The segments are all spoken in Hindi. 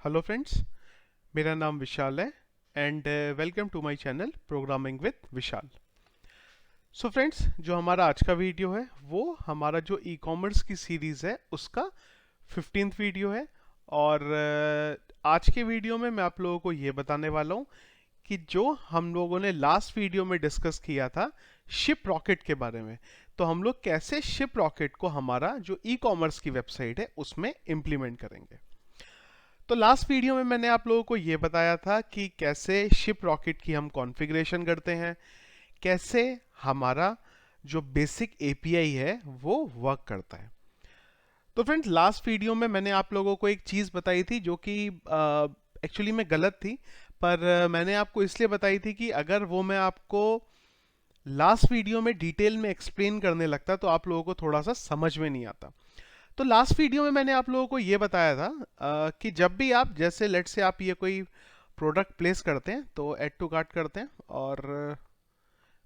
हेलो फ्रेंड्स, मेरा नाम विशाल है and welcome to my channel programming with Vishal. So friends, जो हमारा आज का वीडियो है वो हमारा जो ई कॉमर्स की सीरीज़ है उसका 15th वीडियो है। और आज के वीडियो में मैं आप लोगों को ये बताने वाला हूँ कि जो हम लोगों ने लास्ट वीडियो में डिस्कस किया था शिप रॉकेट के बारे में, तो हम लोग कैसे शिप रॉकेट को हमारा जो ई कॉमर्स की वेबसाइट है उसमें इम्प्लीमेंट करेंगे। तो लास्ट वीडियो में मैंने आप लोगों को ये बताया था कि कैसे शिप रॉकेट की हम कॉन्फ़िगरेशन करते हैं, कैसे हमारा जो बेसिक एपीआई है वो वर्क करता है। तो फ्रेंड्स, लास्ट वीडियो में मैंने आप लोगों को एक चीज़ बताई थी जो कि एक्चुअली में गलत थी, पर मैंने आपको इसलिए बताई थी कि अगर वो मैं आपको लास्ट वीडियो में डिटेल में एक्सप्लेन करने लगता तो आप लोगों को थोड़ा सा समझ में नहीं आता। तो लास्ट वीडियो में मैंने आप लोगों को ये बताया था कि जब भी आप जैसे लेट से आप ये कोई प्रोडक्ट प्लेस करते हैं तो ऐड टू कार्ट करते हैं और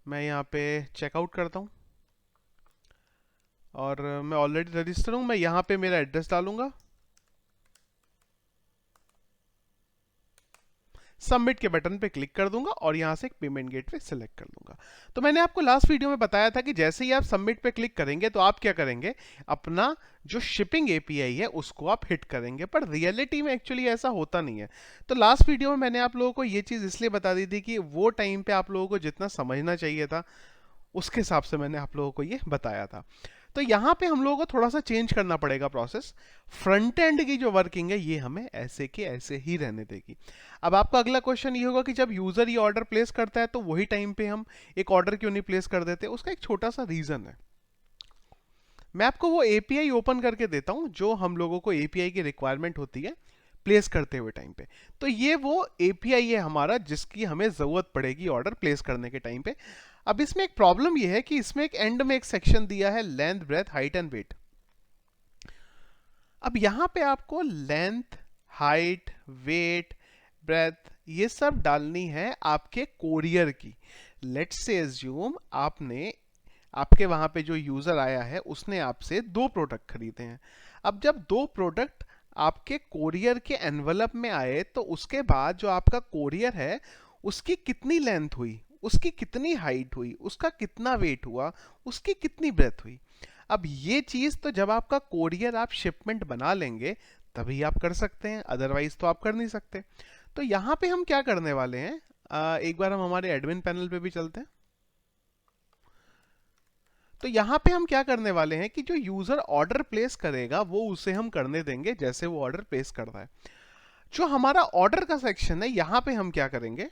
मैं यहाँ पे चेकआउट करता हूँ और मैं ऑलरेडी रजिस्टर हूँ। मैं यहाँ पे मेरा एड्रेस डालूंगा, सबमिट के बटन पे क्लिक कर दूंगा और यहाँ से एक पेमेंट गेटवे सेलेक्ट कर दूंगा। तो मैंने आपको लास्ट वीडियो में बताया था कि जैसे ही आप सबमिट पे क्लिक करेंगे तो आप क्या करेंगे, अपना जो शिपिंग एपीआई है उसको आप हिट करेंगे, पर रियलिटी में एक्चुअली ऐसा होता नहीं है। तो लास्ट वीडियो में मैंने आप लोगों को ये चीज़ इसलिए बता दी थी कि वो टाइम पे आप लोगों को जितना समझना चाहिए था उसके हिसाब से मैंने आप लोगों को ये बताया था। तो यहाँ पे हम लोगों को थोड़ा सा चेंज करना पड़ेगा प्रोसेस। फ्रंट एंड की जो वर्किंग है ये हमें ऐसे के ऐसे ही रहने देगी। अब आपका अगला क्वेश्चन ये होगा कि जब यूजर ये ऑर्डर प्लेस करता है तो वही टाइम पे हम एक ऑर्डर क्यों नहीं प्लेस कर देते। उसका एक छोटा सा रीजन है। मैं आपको वो एपीआई ओपन करके देता हूं जो हम लोगों को एपीआई की रिक्वायरमेंट होती है प्लेस करते हुए टाइम पे। तो ये वो एपीआई है हमारा जिसकी हमें जरूरत पड़ेगी ऑर्डर प्लेस करने के टाइम पे। अब इसमें एक प्रॉब्लम ये है कि इसमें एक एंड में एक सेक्शन दिया है length, breadth, height and weight. अब यहां पे आपको लेंथ, हाइट, वेट, ब्रेथ ये सब डालनी है आपके कोरियर की। लेट्स से एज्यूम आपने आपके वहां पे जो यूजर आया है उसने आपसे 2 प्रोडक्ट खरीदे हैं। अब जब 2 प्रोडक्ट आपके कोरियर के एनवलप में आए तो उसके बाद जो आपका कोरियर है उसकी कितनी लेंथ हुई, उसकी कितनी हाइट हुई, उसका कितना वेट हुआ, उसकी कितनी ब्रेथ हुई। अब ये चीज तो जब आपका कोरियर आप शिपमेंट बना लेंगे तभी आप कर सकते हैं, अदरवाइज तो आप कर नहीं सकते। तो यहाँ पे हम क्या करने वाले हैं, एक बार हम हमारे एडमिन पैनल पे भी चलते हैं। तो यहां पे हम क्या करने वाले हैं कि जो यूजर ऑर्डर प्लेस करेगा वो उसे हम करने देंगे जैसे वो ऑर्डर प्लेस कर रहा है। जो हमारा ऑर्डर का सेक्शन है यहां पे हम क्या करेंगे,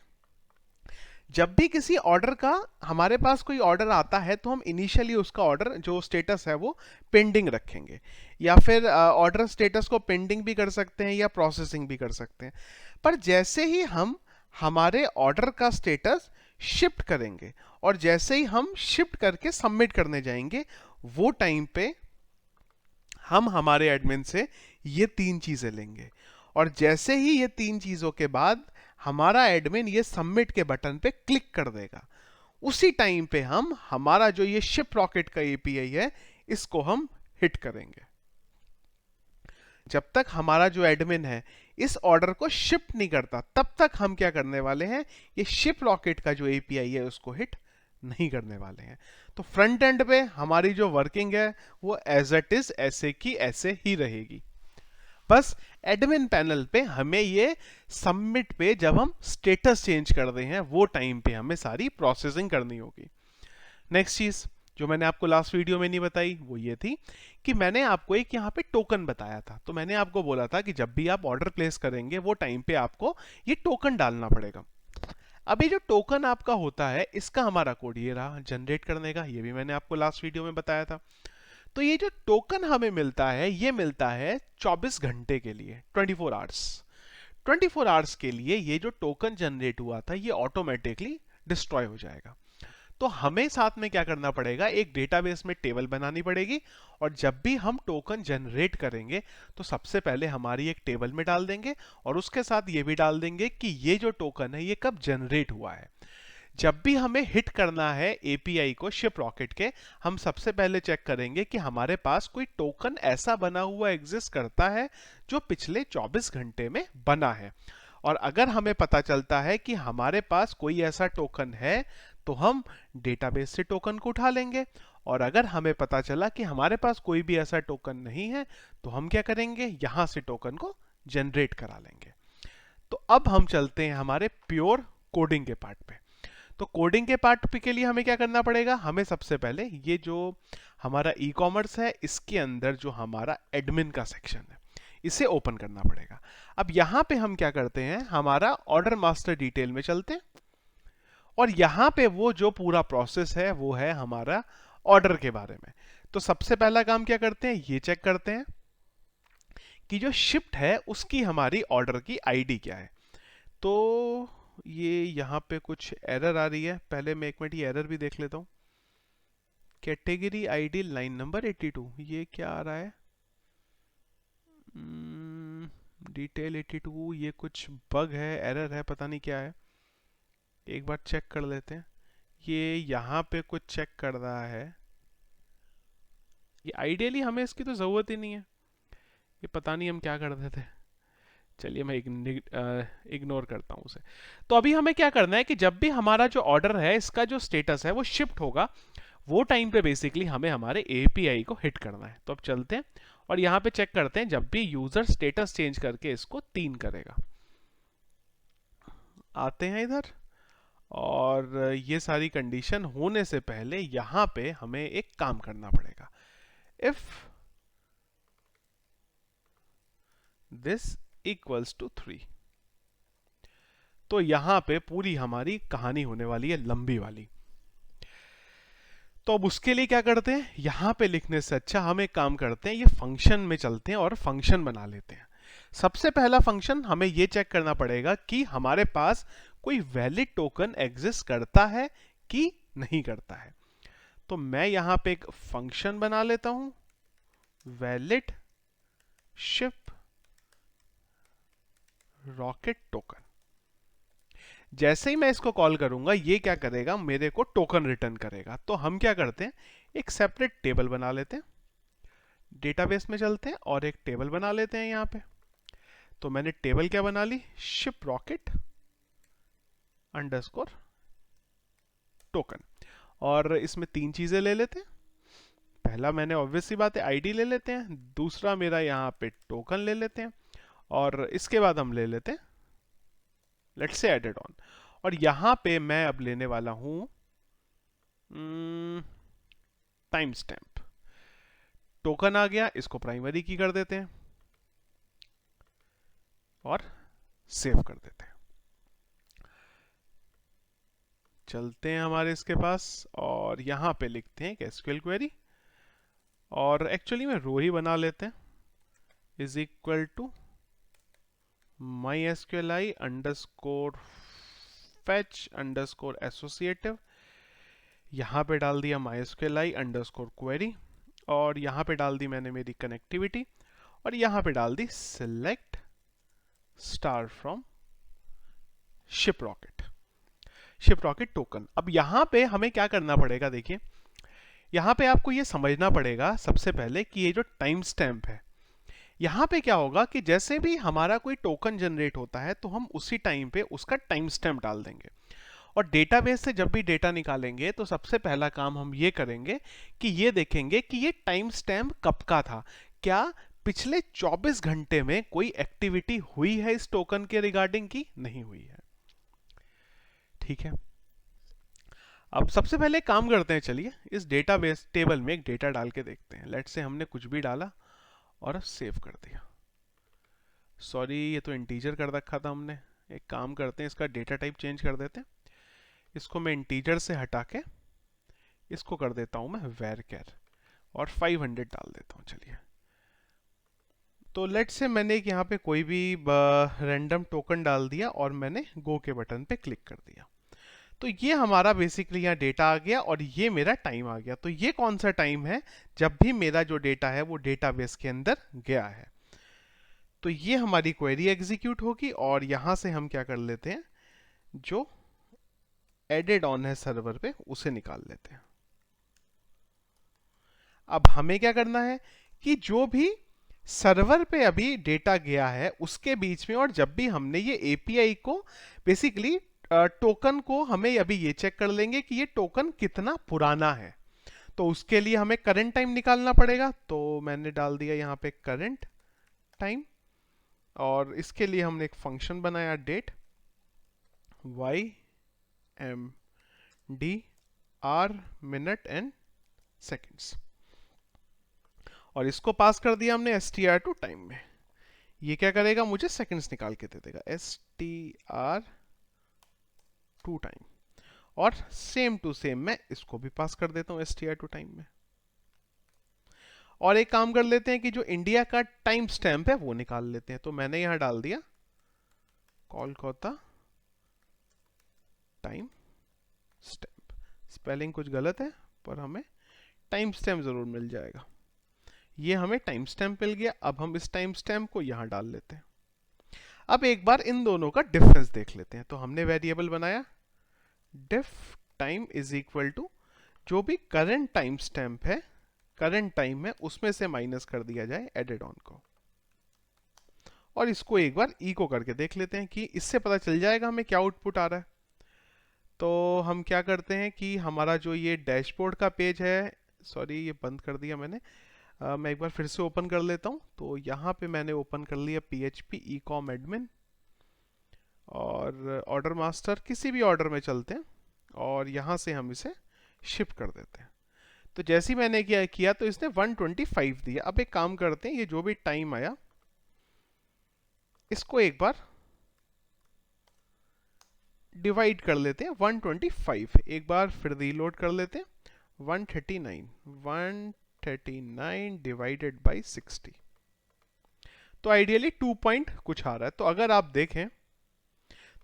जब भी किसी ऑर्डर का हमारे पास कोई ऑर्डर आता है तो हम इनिशियली उसका ऑर्डर जो स्टेटस है वो पेंडिंग रखेंगे, या फिर ऑर्डर स्टेटस को पेंडिंग भी कर सकते हैं या प्रोसेसिंग भी कर सकते हैं। पर जैसे ही हम हमारे ऑर्डर का स्टेटस शिफ्ट करेंगे और जैसे ही हम शिफ्ट करके सबमिट करने जाएंगे वो टाइम पे हम हमारे एडमिन से ये 3 चीजें लेंगे। और जैसे ही ये 3 चीजों के बाद हमारा एडमिन ये सबमिट के बटन पे क्लिक कर देगा, उसी टाइम पे हम हमारा जो ये शिप रॉकेट का एपीआई है इसको हम हिट करेंगे। जब तक हमारा जो एडमिन है इस ऑर्डर को शिप नहीं करता तब तक हम क्या करने वाले हैं, ये शिप रॉकेट का जो एपीआई है उसको हिट नहीं करने वाले हैं। तो फ्रंट एंड पे हमारी जो वर्किंग है वो एज इट इज ऐसे की ऐसे ही रहेगी। बस एडमिन पैनल पे हमें ये सबमिट पे जब हम स्टेटस चेंज कर रहे हैं वो टाइम पे हमें सारी प्रोसेसिंग करनी होगी। नेक्स्ट चीज जो मैंने आपको लास्ट वीडियो में नहीं बताई वो ये थी कि मैंने आपको एक यहाँ पे टोकन बताया था। तो मैंने आपको बोला था कि जब भी आप ऑर्डर प्लेस करेंगे वो टाइम पे आपको ये टोकन डालना पड़ेगा। अब ये जो टोकन आपका होता है इसका हमारा कोड ये रहा जनरेट करने का, ये भी मैंने आपको लास्ट वीडियो में बताया था। तो ये जो टोकन हमें मिलता है ये मिलता है 24 घंटे के लिए, 24 आवर्स। 24 आवर्स के लिए ये जो टोकन जनरेट हुआ था ये ऑटोमेटिकली डिस्ट्रॉय हो जाएगा। तो हमें साथ में क्या करना पड़ेगा, एक डेटाबेस में टेबल बनानी पड़ेगी और जब भी हम टोकन जनरेट करेंगे तो सबसे पहले हमारी एक टेबल में डाल देंगे और उसके साथ ये भी डाल देंगे कि ये जो टोकन है ये कब जनरेट हुआ है। जब भी हमें हिट करना है एपीआई को शिप रॉकेट के, हम सबसे पहले चेक करेंगे कि हमारे पास कोई टोकन ऐसा बना हुआ एग्जिस्ट करता है जो पिछले 24 घंटे में बना है। और अगर हमें पता चलता है कि हमारे पास कोई ऐसा टोकन है तो हम डेटाबेस से टोकन को उठा लेंगे, और अगर हमें पता चला कि हमारे पास कोई भी ऐसा टोकन नहीं है तो हम क्या करेंगे, यहां से टोकन को जनरेट करा लेंगे। तो अब हम चलते हैं हमारे प्योर कोडिंग के पार्ट पे। तो कोडिंग के पार्ट पे के लिए हमें क्या करना पड़ेगा, हमें सबसे पहले ये जो हमारा ई कॉमर्स है इसके अंदर जो हमारा एडमिन का सेक्शन है इसे ओपन करना पड़ेगा। अब यहां पे हम क्या करते हैं, हमारा ऑर्डर मास्टर डिटेल में चलते हैं, और यहां पे वो जो पूरा प्रोसेस है वो है हमारा ऑर्डर के बारे में। तो सबसे पहला काम क्या करते हैं, ये चेक करते हैं कि जो शिफ्ट है उसकी हमारी ऑर्डर की आईडी क्या है। तो ये यहाँ पे कुछ एरर आ रही है, पहले मैं एक मिनट ये एरर भी देख लेता हूँ। कैटेगरी आईडी लाइन नंबर 82, ये क्या आ रहा है, डिटेल 82, ये कुछ बग है, एरर है, पता नहीं क्या है, एक बार चेक कर लेते हैं। ये यहाँ पे कुछ चेक कर रहा है, ये आइडियली हमें इसकी तो ज़रूरत ही नहीं है, ये पता नहीं हम क्या कर रहे थे, चलिए मैं इग्नोर करता हूँ उसे। तो अभी हमें क्या करना है कि जब भी हमारा जो ऑर्डर है इसका जो स्टेटस है वो शिफ्ट होगा, वो टाइम पे बेसिकली हमें हमारे एपीआई को हिट करना है। तो अब चलते हैं और यहाँ पे चेक करते हैं, जब भी यूजर स्टेटस चेंज करके इसको 3 करेगा। आते हैं इधर, और ये सारी कंडीशन होने से पहले यहाँ पे हमें एक काम करना पड़ेगा। इफ दिस इक्वल्स टू 3, तो यहां पे पूरी हमारी कहानी होने वाली है लंबी वाली। तो अब उसके लिए क्या करते हैं, यहां पे लिखने से अच्छा हम एक काम करते हैं, ये फंक्शन में चलते हैं और फंक्शन बना लेते हैं। सबसे पहला फंक्शन हमें ये चेक करना पड़ेगा कि हमारे पास कोई वैलिड टोकन एग्जिस्ट करता है कि नहीं करता है। तो मैं यहां पे एक फंक्शन बना लेता हूं, वैलिड शिप रॉकेट टोकन। जैसे ही मैं इसको कॉल करूंगा ये क्या करेगा, मेरे को टोकन रिटर्न करेगा। तो हम क्या करते हैं, एक सेपरेट टेबल बना लेते हैं, डेटाबेस में चलते हैं और एक टेबल बना लेते हैं यहाँ पे। तो मैंने टेबल क्या बना ली, शिप रॉकेट अंडरस्कोर टोकन, और इसमें 3 चीजें ले लेते हैं। पहला मैंने ऑब्वियस सी बात है आईडी ले लेते हैं, दूसरा मेरा यहाँ पे टोकन ले लेते हैं, और इसके बाद हम ले लेते हैं लेट्स से एडेड ऑन। और यहां पे मैं अब लेने वाला हूं टाइम स्टैम्प। टोकन आ गया, इसको प्राइमरी की कर देते हैं और सेव कर देते हैं। चलते हैं हमारे इसके पास और यहां पे लिखते हैं एसक्यूएल क्वेरी, और एक्चुअली में रो ही बना लेते हैं, is equal to MySQLi underscore fetch underscore associative. यहाँ पे डाल दिया MySQLi अंडरस्कोर क्वेरी, और यहाँ पे डाल दी मैंने मेरी कनेक्टिविटी, और यहाँ पे डाल दी select star from ship rocket token. अब यहाँ पे हमें क्या करना पड़ेगा, देखिए यहाँ पे आपको ये समझना पड़ेगा सबसे पहले कि ये जो टाइम स्टैम्प है, यहाँ पे क्या होगा कि जैसे भी हमारा कोई टोकन जनरेट होता है तो हम उसी टाइम पे उसका टाइम स्टैम्प डाल देंगे, और डेटाबेस से जब भी डेटा निकालेंगे तो सबसे पहला काम हम ये करेंगे कि ये देखेंगे कि ये टाइम स्टैम्प कब का था, क्या पिछले 24 घंटे में कोई एक्टिविटी हुई है इस टोकन के रिगार्डिंग की नहीं हुई है। ठीक है, अब सबसे पहले काम करते हैं, चलिए इस डेटाबेस टेबल में एक डेटा डाल के देखते हैं। लेट्स से हमने कुछ भी डाला और सेव कर दिया। सॉरी, ये तो इंटीजर कर रखा था हमने, एक काम करते हैं इसका डेटा टाइप चेंज कर देते हैं, इसको मैं इंटीजर से हटा के इसको कर देता हूं मैं varchar, और 500 डाल देता हूं। चलिए, तो लेट्स से मैंने यहाँ पे कोई भी रैंडम टोकन डाल दिया और मैंने गो के बटन पे क्लिक कर दिया। तो ये हमारा बेसिकली यहाँ डेटा आ गया और ये मेरा टाइम आ गया। तो ये कौन सा टाइम है, जब भी मेरा जो डेटा है वो डेटाबेस के अंदर गया है। तो ये हमारी क्वेरी एग्जीक्यूट होगी, और यहां से हम क्या कर लेते हैं, जो एडेड ऑन है सर्वर पे, उसे निकाल लेते हैं। अब हमें क्या करना है कि जो भी सर्वर पे अभी डेटा गया है उसके बीच में, और जब भी हमने ये एपीआई को बेसिकली टोकन को, हमें अभी ये चेक कर लेंगे कि ये टोकन कितना पुराना है। तो उसके लिए हमें करंट टाइम निकालना पड़ेगा, तो मैंने डाल दिया यहाँ पे करंट टाइम, और इसके लिए हमने एक फंक्शन बनाया date, Y M D R minute and seconds, और इसको पास कर दिया हमने str टू टाइम में। ये क्या करेगा, मुझे सेकंड्स निकाल के दे देगा, str टू टाइम, और सेम टू सेम मैं इसको भी पास कर देता हूँ str टू टाइम में। और एक काम कर लेते हैं कि जो इंडिया का टाइम स्टैम्प है वो निकाल लेते हैं। तो मैंने यहां डाल दिया कोलकाता टाइम स्टैम्प। स्पेलिंग कुछ गलत है पर हमें टाइम स्टैम्प जरूर मिल जाएगा। ये हमें टाइम स्टैम्प मिल गया। अब हम इस टाइम स्टैम्प को यहां डाल लेते हैं। अब एक बार इन दोनों का डिफरेंस देख लेते हैं। तो हमने वेरिएबल बनाया डिफ टाइम इज इक्वल टू जो भी करंट टाइम स्टैम्प है, करंट टाइम है, उसमें से माइनस कर दिया जाए एडेड ऑन को। और इसको एक बार इको करके देख लेते हैं कि इससे पता चल जाएगा हमें क्या आउटपुट आ रहा है। तो हम क्या करते हैं कि हमारा जो ये डैशबोर्ड का पेज है, सॉरी ये बंद कर दिया मैंने, मैं एक बार फिर से ओपन कर लेता हूँ। तो यहाँ पे मैंने ओपन कर लिया PHP ecom admin, और ऑर्डर मास्टर किसी भी ऑर्डर में चलते हैं, और यहाँ से हम इसे शिफ्ट कर देते हैं। तो जैसे ही मैंने क्या किया तो इसने 125 दिया। अब एक काम करते हैं, ये जो भी टाइम आया इसको एक बार डिवाइड कर लेते हैं 125। एक बार फिर रीलोड कर लेते हैं। 139 डिवाइडेड बाई 60, तो आइडियली 2 पॉइंट कुछ आ रहा है। तो अगर आप देखें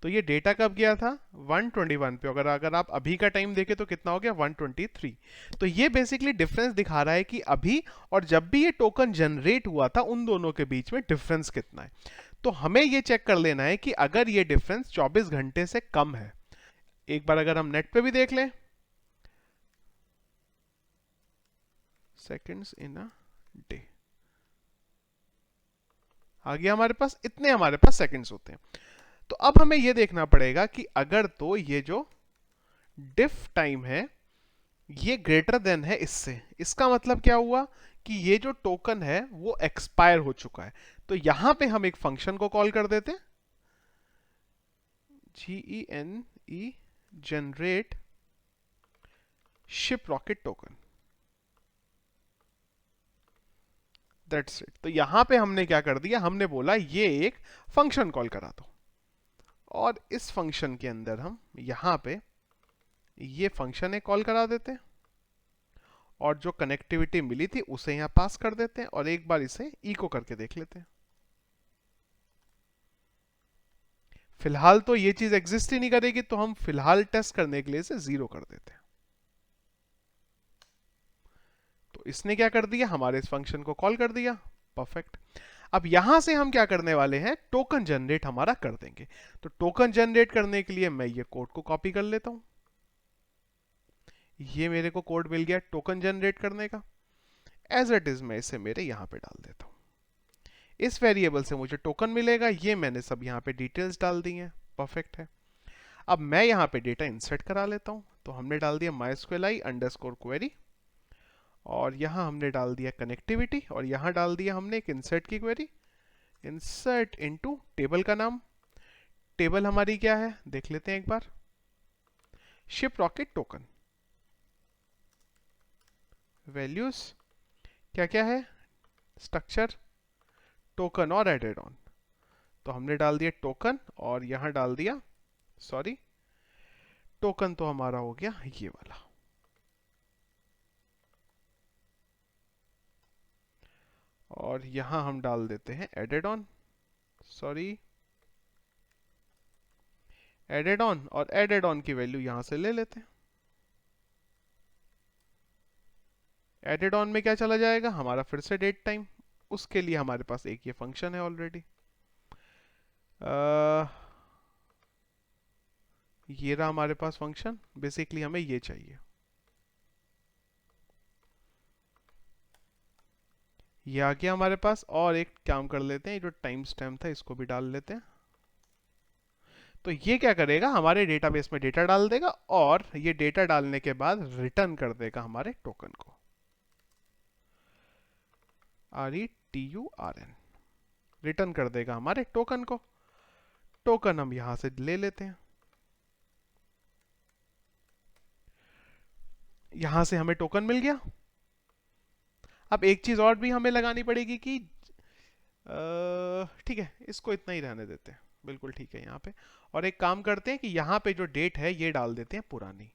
तो ये डेटा कब गया था 121 पे, अगर आप अभी का टाइम देखें तो कितना हो गया 123। तो ये बेसिकली डिफरेंस दिखा रहा है कि अभी और जब भी ये टोकन जनरेट हुआ था उन दोनों के बीच में डिफरेंस कितना है। तो हमें ये चेक कर लेना है कि अगर ये डिफरेंस 24 घंटे से कम है। एक बार अगर हम नेट पे भी देख लें, सेकंड्स इन अ डे आ गया हमारे पास, इतने हमारे पास सेकंड्स होते हैं। तो अब हमें यह देखना पड़ेगा कि अगर तो ये जो डिफ टाइम है ये ग्रेटर देन है इससे, इसका मतलब क्या हुआ कि ये जो टोकन है वो एक्सपायर हो चुका है। तो यहां पे हम एक फंक्शन को कॉल कर देते हैं, GENE generate ship rocket token, that's it. तो यहां पे हमने क्या कर दिया, हमने बोला ये एक फंक्शन कॉल करा दो, और इस फंक्शन के अंदर हम यहां पे ये फंक्शन एक कॉल करा देते हैं, और जो कनेक्टिविटी मिली थी उसे यहां पास कर देते हैं, और एक बार इसे इको करके देख लेते हैं। फिलहाल तो ये चीज एग्जिस्ट ही नहीं करेगी, तो हम फिलहाल टेस्ट करने के लिए इसे 0 कर देते हैं। तो इसने क्या कर दिया, हमारे इस फंक्शन को कॉल कर दिया, परफेक्ट। अब यहां से हम क्या करने वाले हैं, टोकन जनरेट हमारा कर देंगे। तो टोकन जनरेट करने के लिए मैं ये कोड को कॉपी कर लेता हूं। ये मेरे को कोड मिल गया टोकन जनरेट करने का, एज इट इज मैं इसे मेरे यहां पे डाल देता हूं। इस वेरिएबल से मुझे टोकन मिलेगा, ये मैंने सब यहाँ पे डिटेल्स डाल दी हैं, परफेक्ट है। अब मैं यहाँ पे डेटा इंसर्ट करा लेता हूँ। तो हमने डाल दिया MySQLi अंडरस्कोर क्वेरी, और यहाँ हमने डाल दिया कनेक्टिविटी, और यहाँ डाल दिया हमने एक इंसर्ट की क्वेरी, इंसर्ट इनटू टेबल का नाम। टेबल हमारी क्या है देख लेते हैं एक बार, शिप रॉकेट टोकन। वैल्यूज क्या क्या है, स्ट्रक्चर, टोकन और एडेड ऑन। तो हमने डाल दिया टोकन, और यहां डाल दिया, सॉरी टोकन तो हमारा हो गया ये वाला, और यहां हम डाल देते हैं added on, sorry added on, और एडेड ऑन की वैल्यू यहां से ले लेते हैं। एडेड ऑन में क्या चला जाएगा हमारा, फिर से डेट टाइम। उसके लिए हमारे पास एक ये फंक्शन है ऑलरेडी, ये रहा हमारे पास फंक्शन, बेसिकली हमें ये चाहिए। ये आ गया हमारे पास। और एक काम कर लेते हैं, जो टाइम स्टैम्प था इसको भी डाल लेते हैं। तो ये क्या करेगा, हमारे डेटाबेस में डेटा डाल देगा और ये डेटा डालने के बाद रिटर्न कर देगा हमारे टोकन को। RETURN, रिटर्न कर देगा हमारे टोकन को। टोकन हम यहां से ले लेते हैं। यहां से हमें टोकन मिल गया। अब एक चीज और भी हमें लगानी पड़ेगी कि ठीक है, इसको इतना ही रहने देते हैं, बिल्कुल ठीक है यहाँ पे। और एक काम करते हैं कि यहाँ पे जो डेट है ये डाल देते हैं पुरानी।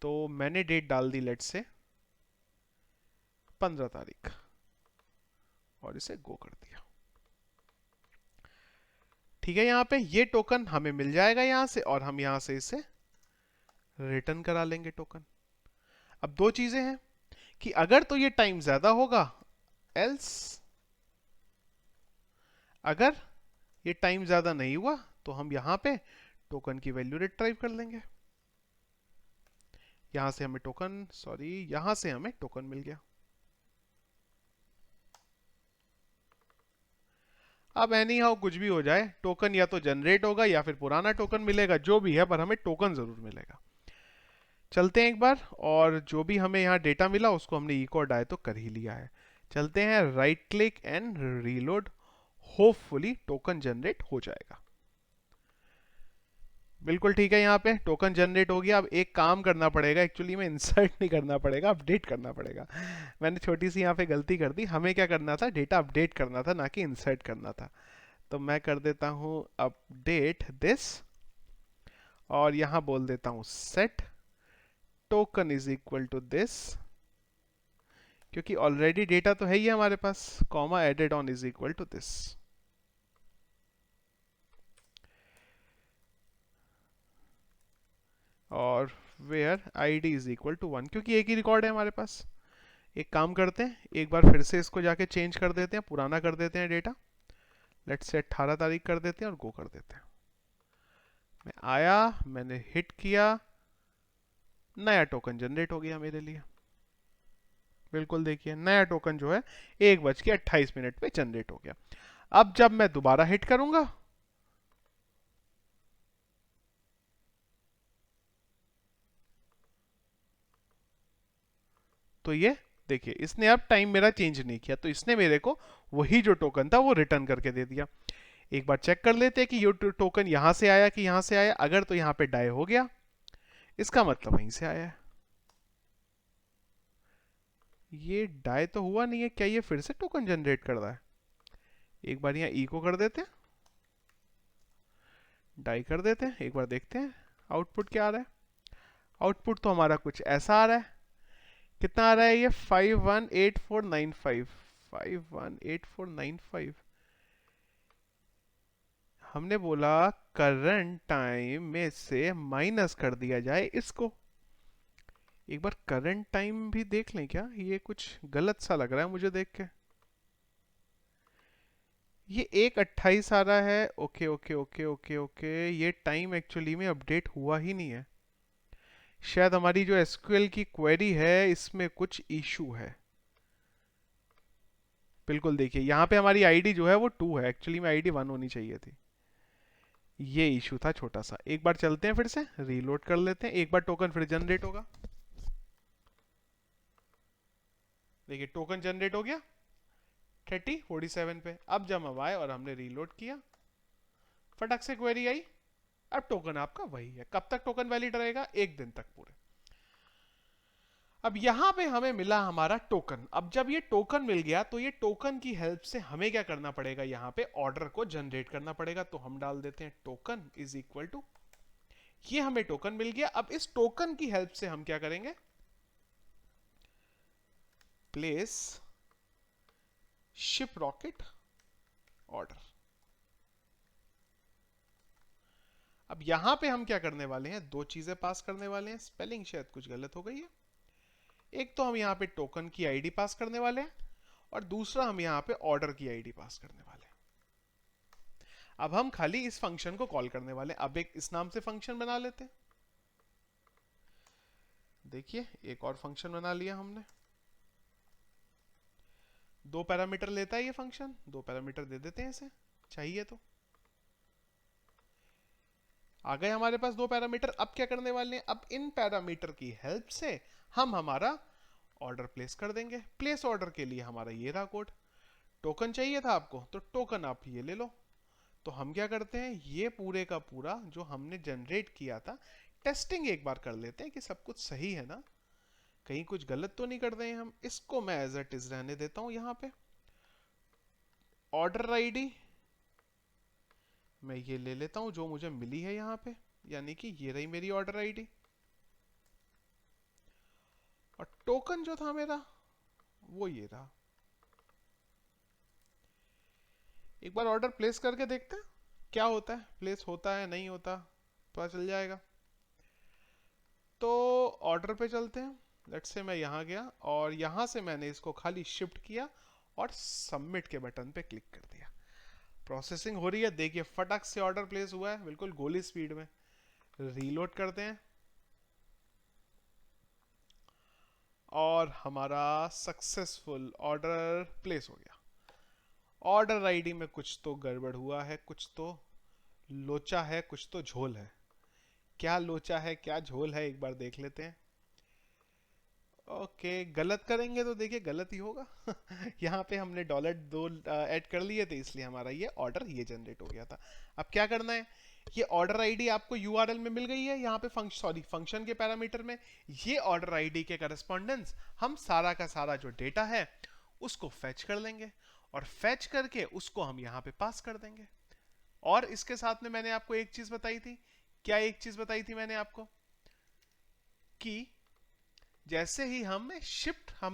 तो मैंने डेट डाल दी लेट से 15 तारीख और इसे गो कर दिया। ठीक है, यहाँ पे ये टोकन हमें मिल जाएगा यहाँ से, और हम यहाँ से इसे रिटर्न करा लेंगे टोकन। अब दो चीजें हैं कि अगर तो ये टाइम ज्यादा होगा, एल्स अगर ये टाइम ज्यादा नहीं हुआ तो हम यहां पे टोकन की वैल्यू रिट्राइव कर लेंगे। यहां से हमें टोकन, सॉरी यहां से हमें टोकन मिल गया। अब एनी हाउ कुछ भी हो जाए, टोकन या तो जनरेट होगा या फिर पुराना टोकन मिलेगा, जो भी है, पर हमें टोकन जरूर मिलेगा। चलते हैं एक बार, और जो भी हमें यहाँ डेटा मिला उसको हमने इको डाई तो कर ही लिया है। चलते हैं, right click and reload. Hopefully token generate हो जाएगा। बिल्कुल ठीक है, यहाँ पे टोकन जनरेट हो गया। अब एक काम करना पड़ेगा, एक्चुअली में इंसर्ट नहीं करना पड़ेगा, अपडेट करना पड़ेगा। मैंने छोटी सी यहाँ पे गलती कर दी। हमें क्या करना था, डेटा अपडेट करना था, ना कि इंसर्ट करना था। तो मैं कर देता हूँ अपडेट दिस, और यहाँ बोल देता हूँ set token is equal to this, क्योंकि ऑलरेडी डेटा तो है ही हमारे पास, comma added on is equal to this. और where id is equal to 1, क्योंकि एक ही रिकॉर्ड है हमारे पास। एक काम करते हैं, एक बार फिर से इसको जाके चेंज कर देते हैं, पुराना कर देते हैं डेटा। लेट्स से 18 तारीख कर देते हैं और गो कर देते हैं। मैं आया, मैंने हिट किया, नया टोकन जनरेट हो गया मेरे लिए। बिल्कुल देखिए, नया टोकन जो है 1:28 पे जनरेट हो गया। अब जब मैं दोबारा हिट करूंगा तो ये देखिए, इसने अब टाइम मेरा चेंज नहीं किया, तो इसने मेरे को वही जो टोकन था वो रिटर्न करके दे दिया। एक बार चेक कर लेते हैं कि ये टोकन यहां से आया कि यहां से आया। अगर तो यहां पे डाई हो गया, इसका मतलब वहीं से आया है। ये डाई तो हुआ नहीं है, क्या ये फिर से टोकन जनरेट कर रहा है? एक बार यहाँ इको कर देते हैं, डाई कर देते हैं, एक बार देखते हैं आउटपुट क्या आ रहा है। आउटपुट तो हमारा कुछ ऐसा आ रहा है। कितना आ रहा है ये? 518495। 518495। हमने बोला करंट टाइम में से माइनस कर दिया जाए इसको। एक बार करंट टाइम भी देख लें क्या? ये कुछ गलत सा लग रहा है मुझे देख के। ये 1:28 आ रहा है। Okay okay okay okay okay, ये टाइम एक्चुअली में अपडेट हुआ ही नहीं है। शायद हमारी जो एसक्यूएल की क्वेरी है इसमें कुछ इशू है। बिल्कुल देखिए, यहाँ पे हमारी आईडी जो है वो 2 है, एक्चुअली में आईडी 1 होनी चाहिए थी। ये इशू था छोटा सा। एक बार चलते हैं, फिर से रीलोड कर लेते हैं, एक बार टोकन फिर जनरेट होगा। देखिए टोकन जनरेट हो गया 3047 पे। अब जब हम आए और हमने रीलोड किया, फटक से क्वेरी आई। अब टोकन आपका वही है। कब तक टोकन वैलिड रहेगा? 1 दिन तक पूरे। अब यहां पे हमें मिला हमारा टोकन। अब जब ये टोकन मिल गया तो ये टोकन की हेल्प से हमें क्या करना पड़ेगा, यहां पे ऑर्डर को जनरेट करना पड़ेगा। तो हम डाल देते हैं टोकन इज इक्वल टू, ये हमें टोकन मिल गया। अब इस टोकन की हेल्प से हम क्या करेंगे, प्लेस शिप रॉकेट ऑर्डर। अब यहां पे हम क्या करने वाले हैं, दो चीजें पास करने वाले हैं। स्पेलिंग शायद कुछ गलत हो गई है। एक तो हम यहां पे टोकन की आईडी पास करने वाले हैं, और दूसरा हम यहां पे ऑर्डर की आईडी पास करने वाले हैं। अब हम खाली इस फंक्शन को कॉल करने वाले हैं। अब एक इस नाम से फंक्शन बना लेते हैं। देखिए एक और फंक्शन बना लिया हमने। 2 पैरामीटर लेता है ये फंक्शन, 2 पैरामीटर दे देते हैं इसे चाहिए तो। आ गए हमारे पास 2 पैरामीटर। अब क्या करने वाले हैं, अब इन पैरामीटर की हेल्प से हम हमारा ऑर्डर प्लेस कर देंगे। प्लेस ऑर्डर के लिए हमारा ये रहा कोड। टोकन चाहिए था आपको, तो टोकन आप ये ले लो। तो हम क्या करते हैं, ये पूरे का पूरा जो हमने जनरेट किया था, टेस्टिंग एक बार कर लेते हैं कि सब कुछ सही है ना, कहीं कुछ गलत तो नहीं कर रहे हैं हम। इसको मैं एज इट इज रहने देता हूं। यहां पे ऑर्डर आईडी मैं ये ले लेता हूं जो मुझे मिली है यहां पे, यानी कि ये रही मेरी ऑर्डर आईडी। और टोकन जो था मेरा वो ये रहा। एक बार ऑर्डर प्लेस करके देखते हैं क्या होता है, प्लेस होता है नहीं होता, पता चल जाएगा। तो ऑर्डर पे चलते हैं। लेट्स से मैं यहाँ गया और यहाँ से मैंने इसको खाली शिफ्ट किया और सबमिट के बटन पे क्लिक कर दिया। प्रोसेसिंग हो रही है, देखिए फटक से ऑर्डर प्लेस हुआ है, बिल्कुल गोली स्पीड में। रीलोड करते हैं और हमारा सक्सेसफुल ऑर्डर प्लेस हो गया। ऑर्डर आईडी में कुछ तो गड़बड़ हुआ है, कुछ तो लोचा है, कुछ तो झोल है। क्या लोचा है क्या झोल है एक बार देख लेते हैं। ओके, गलत करेंगे तो देखिए गलत ही होगा। यहाँ पे हमने $2 ऐड कर लिए थे, इसलिए हमारा ये ऑर्डर ये जनरेट हो गया था। अब क्या करना है, ये ऑर्डर आईडी आपको यूआरएल में मिल गई है, यहाँ पे फंक्शन के पैरामीटर में। ये ऑर्डर आईडी के करस्पॉन्डेंस हम सारा का सारा जो डेटा है उसको फैच कर लेंगे और फैच करके उसको हम यहाँ पे पास कर देंगे। और इसके साथ में मैंने आपको एक चीज बताई थी। क्या एक चीज बताई थी मैंने आपको, कि जैसे ही हम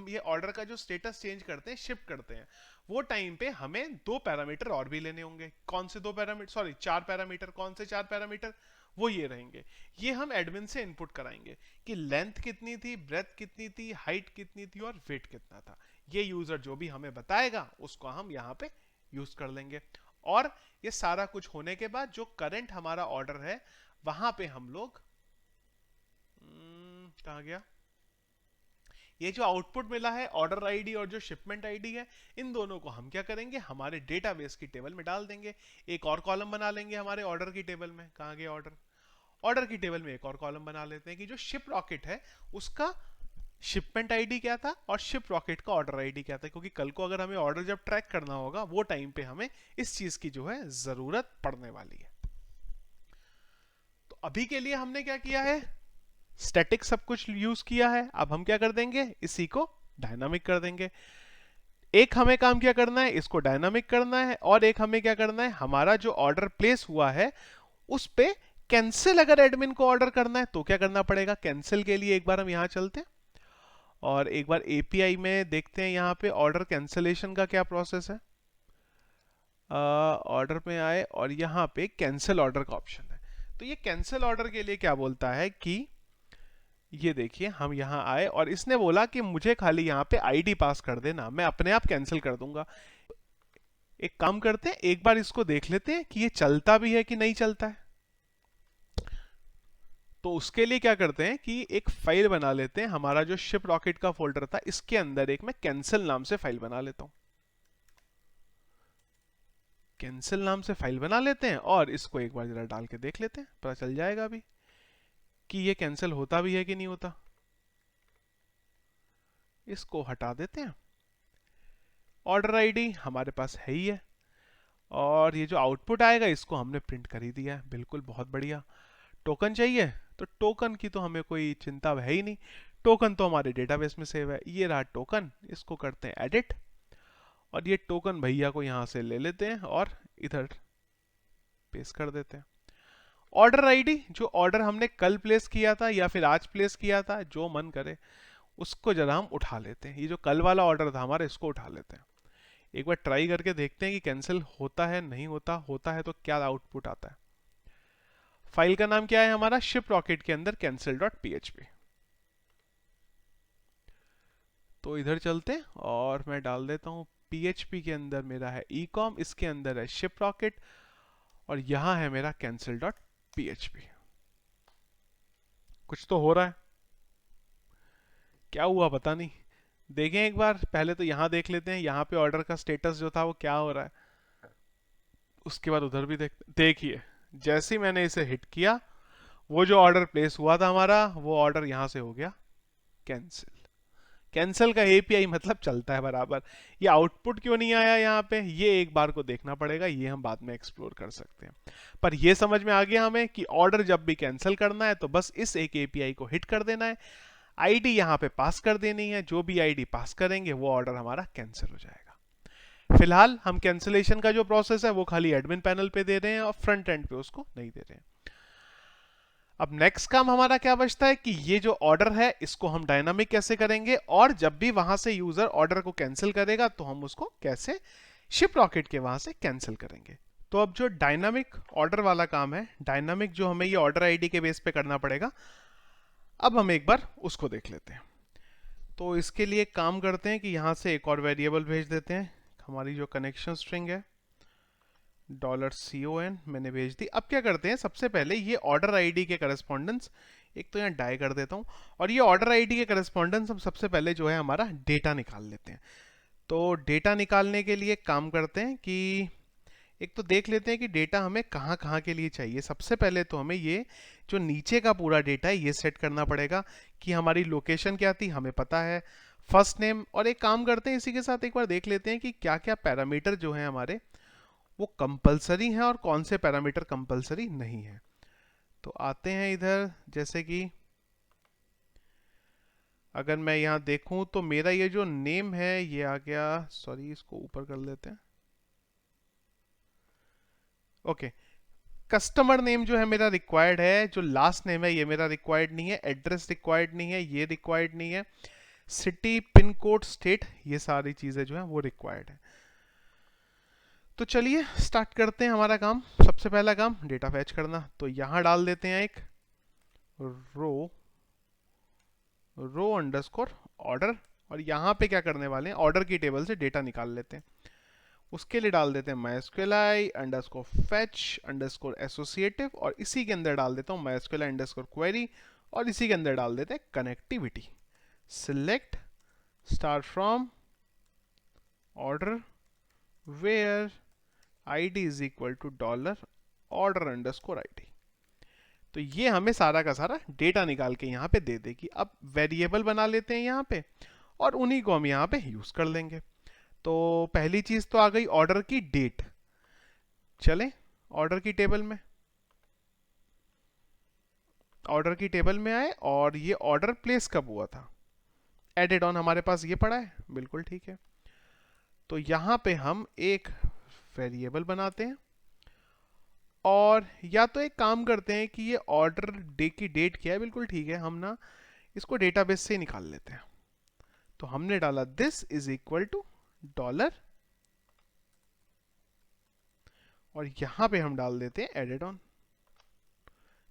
ये ऑर्डर का जो स्टेटस चेंज करते हैं, शिफ्ट करते हैं, वो टाइम पे हमें 2 पैरामीटर और भी लेने होंगे। कौन से 2 पैरामीटर, सॉरी 4 पैरामीटर। कौन से 4 पैरामीटर, वो ये रहेंगे। ये हम एडमिन से इनपुट कराएंगे कि लेंथ कितनी थी, ब्रेथ कितनी थी, हाइट कितनी थी और वेट कितना था। ये यूजर जो भी हमें बताएगा उसको हम यहाँ पे यूज कर लेंगे। और ये सारा कुछ होने के बाद जो करंट हमारा ऑर्डर है वहां पे हम लोग कहाँ गया, ये जो आउटपुट मिला है ऑर्डर आईडी और जो शिपमेंट आईडी है, इन दोनों को हम क्या करेंगे, हमारे डेटाबेस की टेबल में डाल देंगे। एक और कॉलम बना लेंगे हमारे ऑर्डर की टेबल में। कहाँ गया ऑर्डर, ऑर्डर की टेबल में एक और कॉलम बना लेते हैं कि जो शिप रॉकेट है उसका शिपमेंट आईडी क्या था और शिप रॉकेट का ऑर्डर आईडी क्या था, क्योंकि कल को अगर हमें ऑर्डर जब ट्रैक करना होगा वो टाइम पे हमें इस चीज की जो है जरूरत पड़ने वाली है। तो अभी के लिए हमने क्या किया है, स्टैटिक सब कुछ यूज किया है। अब हम क्या कर देंगे, इसी को डायनामिक कर देंगे। एक हमें काम क्या करना है, इसको डायनामिक करना है, और एक हमें क्या करना है, हमारा जो ऑर्डर प्लेस हुआ है उस पे कैंसिल अगर एडमिन को ऑर्डर करना है तो क्या करना पड़ेगा। कैंसिल के लिए एक बार हम यहां चलते हैं और एक बार एपीआई में देखते हैं यहाँ पे ऑर्डर कैंसिलेशन का क्या प्रोसेस है। ऑर्डर में आए और यहाँ पे कैंसिल ऑर्डर का ऑप्शन है। तो ये कैंसिल ऑर्डर के लिए क्या बोलता है कि ये देखिए हम यहाँ आए और इसने बोला कि मुझे खाली यहाँ पे आईडी पास कर देना, मैं अपने आप कैंसिल कर दूंगा। एक काम करते हैं, एक बार इसको देख लेते हैं कि ये चलता भी है कि नहीं चलता है। तो उसके लिए क्या करते हैं कि एक फाइल बना लेते हैं। हमारा जो शिप रॉकेट का फोल्डर था इसके अंदर एक मैं कैंसिल नाम से फाइल बना लेता हूं। कैंसिल नाम से फाइल बना लेते हैं और इसको एक बार जरा डाल के देख लेते हैं, पता चल जाएगा अभी कि ये कैंसिल होता भी है कि नहीं होता। इसको हटा देते हैं। ऑर्डर आईडी हमारे पास है ही है और ये जो आउटपुट आएगा इसको हमने प्रिंट कर ही दिया है। बिल्कुल, बहुत बढ़िया। टोकन चाहिए तो टोकन की तो हमें कोई चिंता है ही नहीं, टोकन तो हमारे डेटाबेस में सेव है। ये रहा टोकन, इसको करते हैं एडिट और ये टोकन भैया को यहां से ले लेते हैं और इधर पेस्ट कर देते हैं। ऑर्डर आईडी, जो ऑर्डर हमने कल प्लेस किया था या फिर आज प्लेस किया था, जो मन करे उसको जरा हम उठा लेते हैं। ये जो कल वाला ऑर्डर था हमारा, इसको उठा लेते हैं। एक बार ट्राई करके देखते हैं कि कैंसिल होता है नहीं होता, होता है तो क्या आउटपुट आता है। फाइल का नाम क्या है हमारा, शिप रॉकेट के अंदर cancel.php। तो इधर चलते हैं और मैं डाल देता हूं PHP के अंदर मेरा है ecom, इसके अंदर है शिप रॉकेट और यहां है मेरा कैंसिल डॉट पीएचपी। कुछ तो हो रहा है, क्या हुआ पता नहीं। देखें एक बार, पहले तो यहां देख लेते हैं यहां पे ऑर्डर का स्टेटस जो था वो क्या हो रहा है, उसके बाद उधर भी देखिए जैसे ही मैंने इसे हिट किया, वो जो ऑर्डर प्लेस हुआ था हमारा, वो ऑर्डर यहां से हो गया कैंसिल। कैंसिल का एपीआई मतलब चलता है बराबर। ये आउटपुट क्यों नहीं आया यहाँ पे, ये एक बार को देखना पड़ेगा, ये हम बाद में एक्सप्लोर कर सकते हैं। पर ये समझ में आ गया हमें कि ऑर्डर जब भी कैंसिल करना है तो बस इस एक एपीआई को हिट कर देना है, आईडी यहाँ पे पास कर देनी है, जो भी आईडी पास करेंगे वो ऑर्डर हमारा कैंसिल हो जाएगा। फिलहाल हम कैंसिलेशन का जो प्रोसेस है वो खाली एडमिन पैनल पे दे रहे हैं और फ्रंट एंड पे उसको नहीं दे रहे हैं। अब नेक्स्ट काम हमारा क्या बचता है कि ये जो ऑर्डर है इसको हम डायनामिक कैसे करेंगे, और जब भी वहां से यूजर ऑर्डर को कैंसिल करेगा तो हम उसको कैसे शिप रॉकेट के वहां से कैंसिल करेंगे। तो अब जो डायनामिक ऑर्डर वाला काम है, डायनामिक जो हमें ये ऑर्डर आईडी के बेस पे करना पड़ेगा, अब हम एक बार उसको देख लेते हैं। तो इसके लिए काम करते हैं कि यहां से एक और वेरिएबल भेज देते हैं, हमारी जो कनेक्शन स्ट्रिंग है $CON मैंने भेज दी। अब क्या करते हैं, सबसे पहले ये ऑर्डर आईडी के करस्पॉन्डेंस एक तो यहाँ डाई कर देता हूँ, और ये ऑर्डर आईडी के करस्पॉन्डेंस हम सबसे पहले जो है हमारा डेटा निकाल लेते हैं। तो डेटा निकालने के लिए काम करते हैं कि एक तो देख लेते हैं कि डेटा हमें कहाँ कहाँ के लिए चाहिए। सबसे पहले तो हमें ये जो नीचे का पूरा डेटा है ये सेट करना पड़ेगा कि हमारी लोकेशन क्या थी, हमें पता है, फर्स्ट नेम, और एक काम करते हैं इसी के साथ एक बार देख लेते हैं कि क्या क्या पैरामीटर जो है हमारे वो कंपलसरी हैं और कौन से पैरामीटर कंपलसरी नहीं है। तो आते हैं इधर, जैसे कि अगर मैं यहाँ देखूं तो मेरा ये जो नेम है ये आ गया, सॉरी इसको ऊपर कर लेते हैं, ओके। कस्टमर नेम जो है मेरा रिक्वायर्ड है, जो लास्ट नेम है ये मेरा रिक्वायर्ड नहीं है, एड्रेस रिक्वायर्ड नहीं है, ये रिक्वायर्ड नहीं है, सिटी, पिन कोड, स्टेट, ये सारी चीजें जो है वो रिक्वायर्ड है। तो चलिए स्टार्ट करते हैं हमारा काम। सबसे पहला काम डेटा फैच करना, तो यहां डाल देते हैं एक रो अंडरस्कोर ऑर्डर, और यहां पे क्या करने वाले हैं, ऑर्डर की टेबल से डेटा निकाल लेते हैं। उसके लिए डाल देते हैं MySQLi underscore fetch underscore associative, और इसी के अंदर डाल देता हूं MySQLi अंडरस्कोर क्वेरी, और इसी के अंदर डाल देते हैं connectivity, select star from order where id is equal to $order_id। तो ये हमें सारा का सारा डेटा निकाल के यहाँ पे दे देगी। अब वेरिएबल बना लेते हैं यहाँ पे, और उन्हीं को हम यहाँ पे यूज कर लेंगे। तो पहली चीज तो आ गई ऑर्डर की डेट। चलें ऑर्डर की टेबल में आए, और ये ऑर्डर प्लेस कब हुआ था, एडेड ऑन हमारे पास ये पड़ा है, बिल्कुल ठीक है। तो यहाँ पे हम एक वेरिएबल बनाते हैं, और या तो एक काम करते हैं कि ये ऑर्डर डे की डेट क्या है, बिल्कुल ठीक है, हम ना इसको डेटाबेस से ही निकाल लेते हैं। तो हमने डाला दिस इज इक्वल टू $, और यहां पे हम डाल देते हैं एडेड ऑन।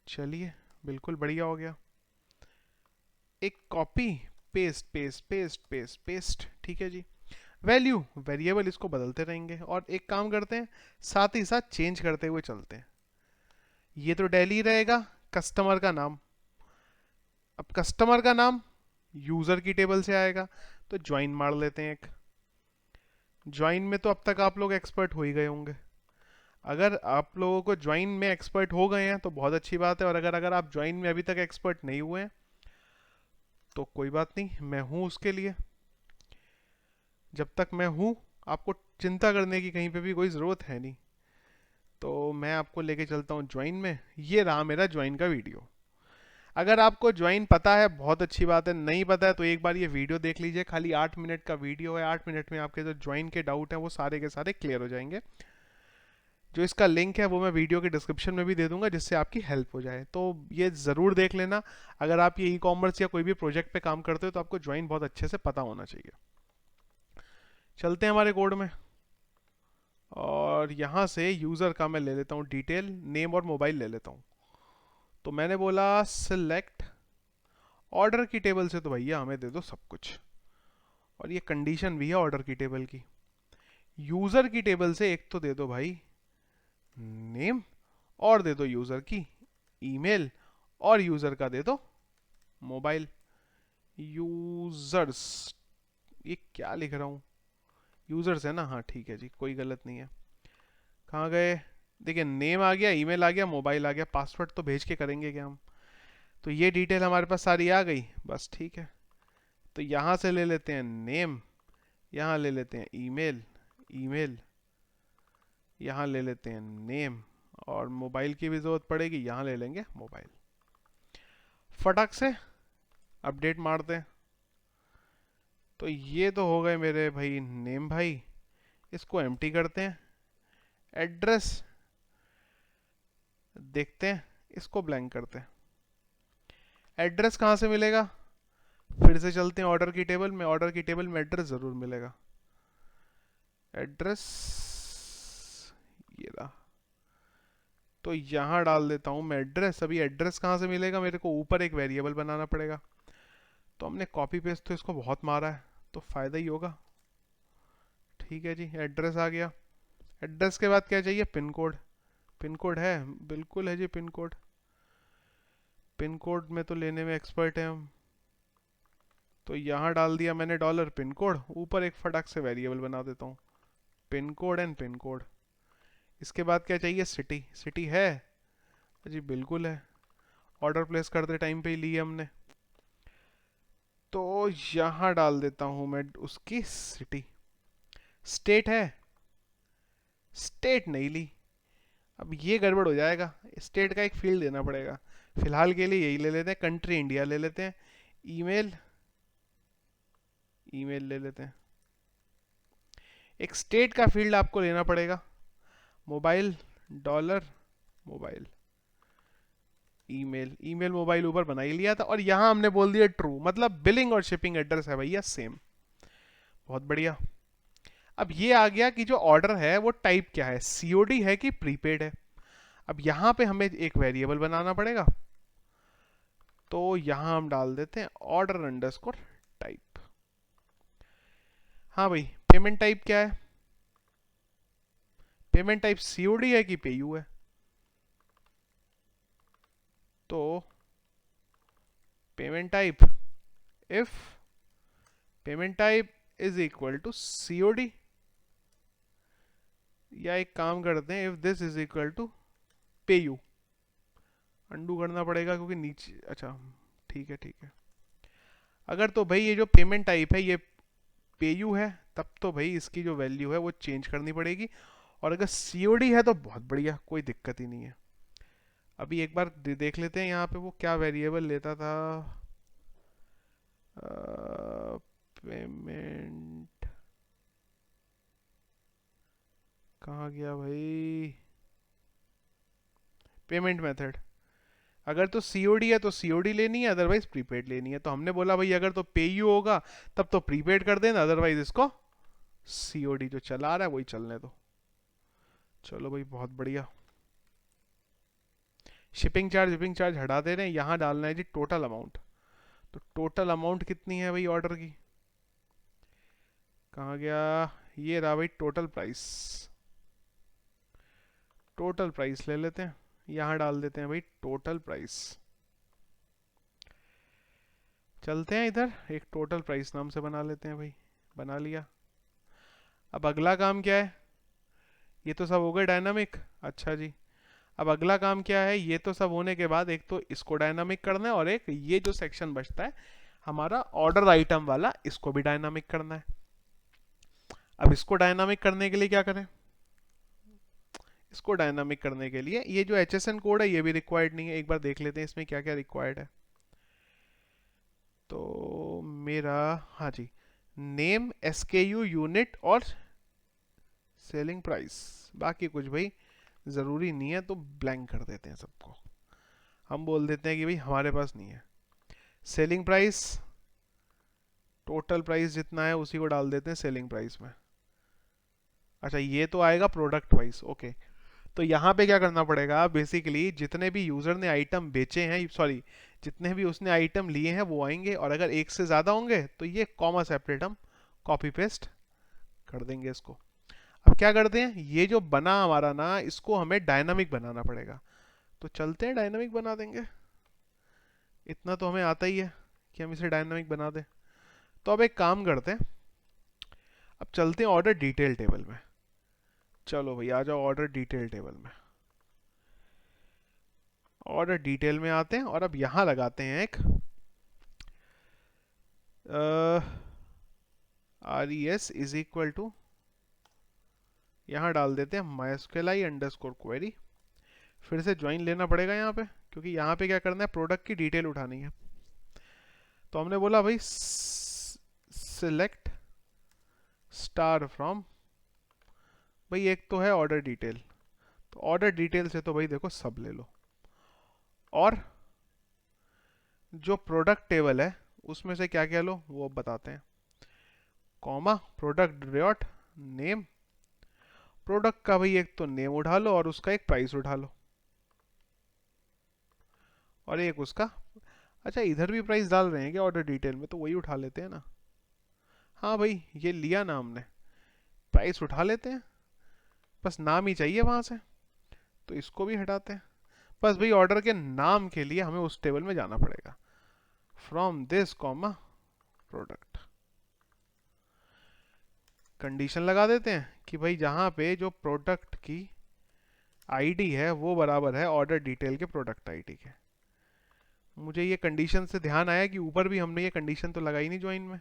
चलिए बिल्कुल बढ़िया हो गया। एक copy paste paste paste paste paste, ठीक है जी। वैल्यू वेरिएबल इसको बदलते रहेंगे, और एक काम करते हैं साथ ही साथ चेंज करते हुए चलते हैं। ये तो डेली रहेगा, कस्टमर का नाम, अब कस्टमर का नाम यूजर की टेबल से आएगा, तो ज्वाइन मार लेते हैं एक। ज्वाइन में तो अब तक आप लोग एक्सपर्ट हो ही गए होंगे। अगर आप लोगों को ज्वाइन में एक्सपर्ट हो गए हैं तो बहुत अच्छी बात है, और अगर आप ज्वाइन में अभी तक एक्सपर्ट नहीं हुए हैं तो कोई बात नहीं, मैं हूं उसके लिए। जब तक मैं हूं आपको चिंता करने की कहीं पे भी कोई ज़रूरत है नहीं। तो मैं आपको लेके चलता हूं ज्वाइन में। ये रहा मेरा ज्वाइन का वीडियो। अगर आपको ज्वाइन पता है बहुत अच्छी बात है, नहीं पता है तो एक बार ये वीडियो देख लीजिए, खाली 8 मिनट का वीडियो है। 8 मिनट में आपके जो ज्वाइन के डाउट हैं वो सारे के सारे क्लियर हो जाएंगे। जो इसका लिंक है वो मैं वीडियो के डिस्क्रिप्शन में भी दे दूंगा, जिससे आपकी हेल्प हो जाए। तो ये ज़रूर देख लेना। अगर आप ये ई-कॉमर्स या कोई भी प्रोजेक्ट पे काम करते हो तो आपको ज्वाइन बहुत अच्छे से पता होना चाहिए। चलते हैं हमारे कोड में, और यहाँ से यूज़र का मैं ले लेता हूँ डिटेल, नेम और मोबाइल ले लेता हूँ। तो मैंने बोला सिलेक्ट ऑर्डर की टेबल से, तो भैया हमें दे दो सब कुछ, और ये कंडीशन भी है ऑर्डर की टेबल की। यूज़र की टेबल से एक तो दे दो भाई नेम, और दे दो यूजर की ईमेल, और यूजर का दे दो मोबाइल। यूजर्स, ये क्या लिख रहा हूँ, यूजर्स है ना, हाँ ठीक है जी, कोई गलत नहीं है। कहाँ गए, देखिए नेम आ गया, ईमेल आ गया, मोबाइल आ गया, पासवर्ड तो भेज के करेंगे क्या हम। तो ये डिटेल हमारे पास सारी आ गई, बस ठीक है। तो यहाँ से ले लेते हैं नेम, यहाँ ले लेते हैं ईमेल, ईमेल यहाँ ले लेते हैं नेम, और मोबाइल की भी ज़रूरत पड़ेगी, यहाँ ले लेंगे मोबाइल। फटाक से अपडेट मारते हैं। तो ये तो हो गए मेरे भाई नेम भाई, इसको एम्प्टी करते हैं। एड्रेस देखते हैं, इसको ब्लैंक करते हैं। एड्रेस कहाँ से मिलेगा, फिर से चलते हैं ऑर्डर की टेबल में, ऑर्डर की टेबल में एड्रेस ज़रूर मिलेगा। एड्रेस ये रहा, तो यहाँ डाल देता हूँ मैं एड्रेस। अभी एड्रेस कहाँ से मिलेगा, मेरे को ऊपर एक वेरिएबल बनाना पड़ेगा। तो हमने कॉपी पेस्ट तो इसको बहुत मारा है, तो फ़ायदा ही होगा। ठीक है जी, एड्रेस आ गया। एड्रेस के बाद क्या चाहिए, पिन कोड। पिन कोड है, बिल्कुल है जी पिन कोड। पिन कोड में तो लेने में एक्सपर्ट है हम। तो यहाँ डाल दिया मैंने डॉलर पिन कोड, ऊपर एक फटाक से वेरिएबल बना देता हूँ, pin code and pin code. इसके बाद क्या चाहिए, सिटी। सिटी है जी, बिल्कुल है, ऑर्डर प्लेस करते टाइम पे ही लिए हमने। तो यहाँ डाल देता हूँ मैं उसकी सिटी। स्टेट है, स्टेट नहीं ली, अब ये गड़बड़ हो जाएगा, स्टेट का एक फील्ड देना पड़ेगा। फिलहाल के लिए यही ले लेते हैं, कंट्री इंडिया ले लेते हैं। ईमेल, ईमेल ले लेते हैं। एक स्टेट का फील्ड आपको लेना पड़ेगा। Mobile, dollar mobile, email, email mobile ऊपर बना ही लिया था, और यहाँ हमने बोल दिया ट्रू, मतलब बिलिंग और शिपिंग एड्रेस है भैया सेम। बहुत बढ़िया। अब ये आ गया कि जो ऑर्डर है वो टाइप क्या है, सीओडी है कि प्रीपेड है। अब यहाँ पे हमें एक वेरिएबल बनाना पड़ेगा, तो यहाँ हम डाल देते हैं ऑर्डर अंडरस्कोर टाइप। हाँ भाई, पेमेंट टाइप क्या है, पेमेंट टाइप सीओडी है कि पेयू है। तो payment type, if payment type is equal to COD, या एक काम करते हैं, if this is equal to PayU. Undo करना पड़ेगा क्योंकि नीचे, अच्छा ठीक है ठीक है। अगर तो भाई ये जो पेमेंट टाइप है ये पेयू है, तब तो भाई इसकी जो वैल्यू है वो चेंज करनी पड़ेगी। और अगर सीओडी है तो बहुत बढ़िया, कोई दिक्कत ही नहीं है। अभी एक बार देख लेते हैं यहाँ पे वो क्या वेरिएबल लेता था। पेमेंट कहाँ गया भाई, पेमेंट मेथड। अगर तो सीओडी है तो सीओडी लेनी है, अदरवाइज प्रीपेड लेनी है। तो हमने बोला भाई अगर तो पेयू होगा तब तो प्रीपेड कर देना, अदरवाइज इसको सीओडी जो चला रहा है वही चलने दो। चलो भाई बहुत बढ़िया। शिपिंग चार्ज, शिपिंग चार्ज हटा दे रहे हैं, यहाँ डालना है जी टोटल अमाउंट। तो टोटल अमाउंट कितनी है भाई ऑर्डर की, कहाँ गया, ये रहा भाई टोटल प्राइस। टोटल प्राइस ले लेते हैं, यहाँ डाल देते हैं भाई टोटल प्राइस। चलते हैं इधर, एक टोटल प्राइस नाम से बना लेते हैं भाई, बना लिया। अब अगला काम क्या है, ये तो सब हो गए डायनामिक। अच्छा जी, अब अगला काम क्या है, ये तो सब होने के बाद एक तो इसको डायनामिक करना है, और एक ये जो सेक्शन बचता है हमारा ऑर्डर आइटम वाला, इसको भी डायनामिक करना है। अब इसको डायनामिक करने के लिए क्या करें, इसको डायनामिक करने के लिए ये जो HSN कोड है ये भी रिक्वायर्ड नहीं है। एक बार देख लेते हैं इसमें क्या क्या रिक्वायर्ड है। तो मेरा, हाँ जी, नेम, SKU, यूनिट और सेलिंग प्राइस, बाकी कुछ भाई ज़रूरी नहीं है, तो ब्लैंक कर देते हैं सबको। हम बोल देते हैं कि भाई हमारे पास नहीं है। सेलिंग प्राइस, टोटल प्राइस जितना है उसी को डाल देते हैं सेलिंग प्राइस में। अच्छा ये तो आएगा प्रोडक्ट वाइज, ओके। तो यहाँ पे क्या करना पड़ेगा, बेसिकली जितने भी यूज़र ने आइटम बेचे हैं, सॉरी जितने भी उसने आइटम लिए हैं वो आएंगे, और अगर एक से ज़्यादा होंगे तो ये कॉमा सेपरेट हम कॉपी पेस्ट कर देंगे इसको। अब क्या करते हैं, ये जो बना हमारा ना, इसको हमें डायनामिक बनाना पड़ेगा। तो चलते हैं डायनामिक बना देंगे, इतना तो हमें आता ही है कि हम इसे डायनामिक बना दें। तो अब एक काम करते हैं, अब चलते हैं ऑर्डर डिटेल टेबल में। चलो भाई आ जाओ ऑर्डर डिटेल टेबल में। ऑर्डर डिटेल में आते हैं और अब यहाँ लगाते हैं एक R E S is equal to, यहाँ डाल देते हैं mysqli अंडरस्कोर क्वेरी। फिर से ज्वाइन लेना पड़ेगा यहाँ पे, क्योंकि यहाँ पे क्या करना है, प्रोडक्ट की डिटेल उठानी है। तो हमने बोला भाई सिलेक्ट स्टार फ्रॉम, भाई एक तो है ऑर्डर डिटेल, तो ऑर्डर डिटेल से तो भाई देखो सब ले लो, और जो प्रोडक्ट टेबल है उसमें से क्या क्या लो वो अब बताते हैं। Comma product dot name, product का भाई एक तो नेम उठा लो और उसका एक प्राइस उठा लो, और एक उसका, अच्छा इधर भी प्राइस डाल रहे हैं क्या ऑर्डर डिटेल में, तो वही उठा लेते हैं ना। हाँ भाई ये लिया ना हमने, प्राइस उठा लेते हैं, बस नाम ही चाहिए वहां से, तो इसको भी हटाते हैं। बस भाई ऑर्डर के नाम के लिए हमें उस टेबल में जाना पड़ेगा, from this comma product. Condition लगा देते हैं कि भाई जहां पे जो प्रोडक्ट की आईडी है वो बराबर है ऑर्डर डिटेल के प्रोडक्ट आईडी के। मुझे ये कंडीशन से ध्यान आया कि ऊपर भी हमने ये कंडीशन तो लगाई नहीं ज्वाइन में,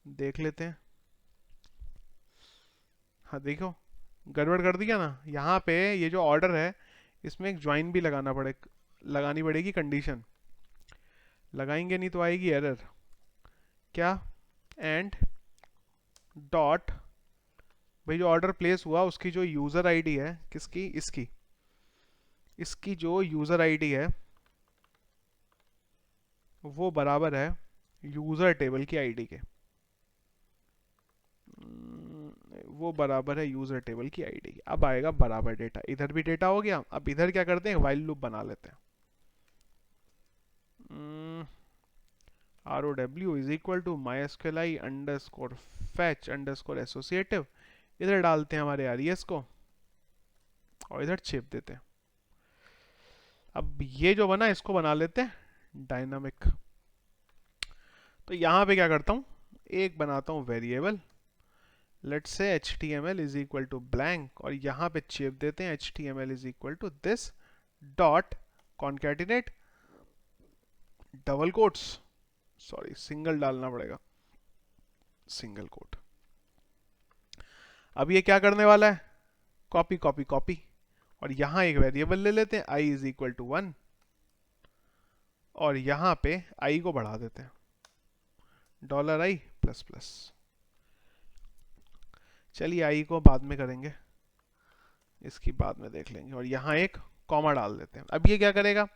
देख लेते हैं। हाँ देखो गड़बड़ कर दिया ना, यहाँ पे ये जो ऑर्डर है इसमें एक ज्वाइन भी लगानी पड़ेगी कंडीशन, लगाएंगे नहीं तो आएगी एरर। क्या, एंड डॉट, भाई जो ऑर्डर प्लेस हुआ उसकी जो यूज़र आईडी है, किसकी, इसकी, इसकी जो यूज़र आईडी है वो बराबर है यूज़र टेबल की आईडी के, वो बराबर है यूज़र टेबल की आईडी की। अब आएगा बराबर डेटा, इधर भी डेटा हो गया। अब इधर क्या करते हैं, व्हाइल लूप बना लेते हैं। R O W is equal to mysqli underscore fetch underscore associative, इधर डालते हैं हमारे आरईएस को और इधर छेप देते हैं। अब ये जो बना इसको बना लेते हैं डायनामिक। तो यहाँ पे क्या करता हूँ, एक बनाता हूँ variable, let's say html is equal to blank, और यहाँ पे छेप देते हैं html is equal to this dot concatenate double quotes, sorry single डालना पड़ेगा, सिंगल कोट। अब ये क्या करने वाला है, कॉपी कॉपी कॉपी, और यहां एक वेरिएबल ले लेते हैं i इज इक्वल टू 1, और यहां पे i को बढ़ा देते हैं $i प्लस प्लस। चलिए i को बाद में करेंगे, इसकी बाद में देख लेंगे, और यहां एक कॉमा डाल देते हैं। अब ये क्या करेगा,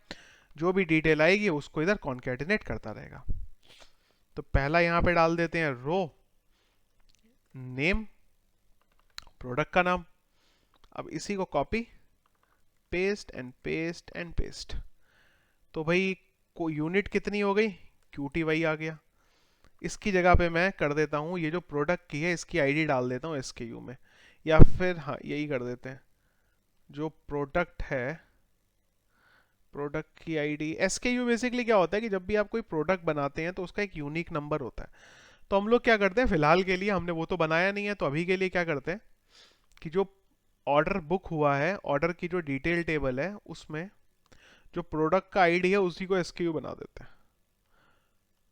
जो भी डिटेल आएगी उसको इधर कॉन्कैटिनेट करता रहेगा। तो पहला यहां पे डाल देते हैं रो नेम, प्रोडक्ट का नाम। अब इसी को copy paste and paste and paste. तो भाई को यूनिट कितनी हो गई, QTY आ गया। इसकी जगह पे मैं कर देता हूँ, ये जो प्रोडक्ट की है इसकी आईडी डाल देता हूँ SKU में, या फिर हाँ यही कर देते हैं, जो प्रोडक्ट है प्रोडक्ट की आईडी। SKU बेसिकली क्या होता है कि जब भी आप कोई प्रोडक्ट बनाते हैं तो उसका एक यूनिक नंबर होता है। तो हम लोग क्या करते हैं, फिलहाल के लिए हमने वो तो बनाया नहीं है, तो अभी के लिए क्या करते हैं कि जो ऑर्डर बुक हुआ है, ऑर्डर की जो डिटेल टेबल है उसमें जो प्रोडक्ट का आईडी है उसी को SKU बना देते हैं,